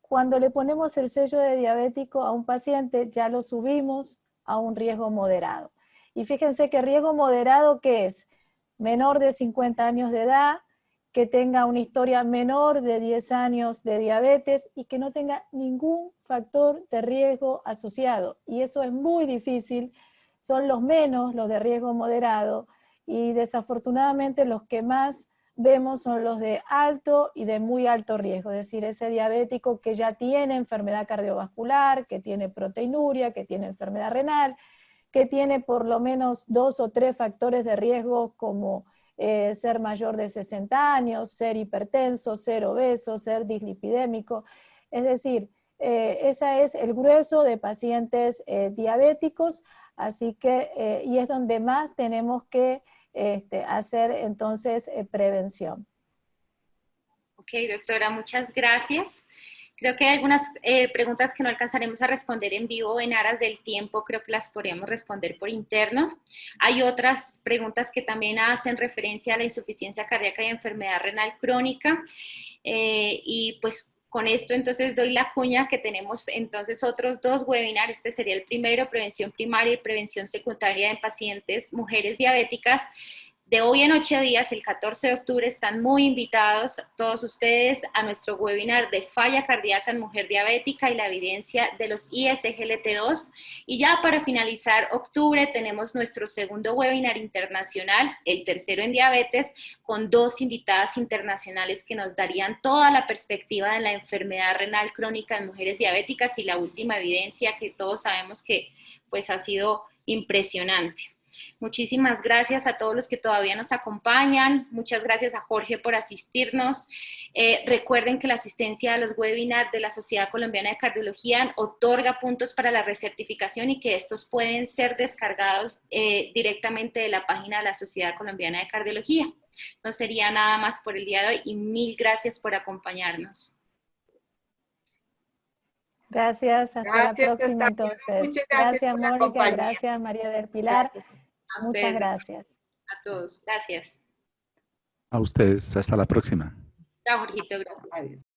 Cuando le ponemos el sello de diabético a un paciente, ya lo subimos a un riesgo moderado. Y fíjense que riesgo moderado, ¿qué es? Menor de 50 años de edad, que tenga una historia menor de 10 años de diabetes y que no tenga ningún factor de riesgo asociado. Y eso es muy difícil, son los menos los de riesgo moderado y desafortunadamente los que más vemos son los de alto y de muy alto riesgo, es decir, ese diabético que ya tiene enfermedad cardiovascular, que tiene proteinuria, que tiene enfermedad renal, que tiene por lo menos 2 o 3 factores de riesgo como ser mayor de 60 años, ser hipertenso, ser obeso, ser dislipidémico. Es decir, ese es el grueso de pacientes diabéticos, así que, y es donde más tenemos que hacer entonces prevención. Ok, doctora, muchas gracias. Creo que hay algunas preguntas que no alcanzaremos a responder en vivo en aras del tiempo, creo que las podríamos responder por interno. Hay otras preguntas que también hacen referencia a la insuficiencia cardíaca y enfermedad renal crónica. Y pues con esto entonces doy la cuña que tenemos entonces otros 2 webinars. Este sería el primero, prevención primaria y prevención secundaria en pacientes mujeres diabéticas. De hoy en 8 días, el 14 de octubre, están muy invitados todos ustedes a nuestro webinar de falla cardíaca en mujer diabética y la evidencia de los ISGLT2. Y ya para finalizar octubre tenemos nuestro segundo webinar internacional, el tercero en diabetes, con 2 invitadas internacionales que nos darían toda la perspectiva de la enfermedad renal crónica en mujeres diabéticas y la última evidencia que todos sabemos que pues ha sido impresionante. Muchísimas gracias a todos los que todavía nos acompañan. Muchas gracias a Jorge por asistirnos. Recuerden que la asistencia a los webinars de la Sociedad Colombiana de Cardiología otorga puntos para la recertificación y que estos pueden ser descargados directamente de la página de la Sociedad Colombiana de Cardiología. No sería nada más por el día de hoy y mil gracias por acompañarnos. Gracias, hasta la próxima entonces. Muchas gracias Mónica, gracias María del Pilar. Gracias. Muchas gracias. A todos, gracias. A ustedes, hasta la próxima. Chao, Jorgito, gracias. Adiós.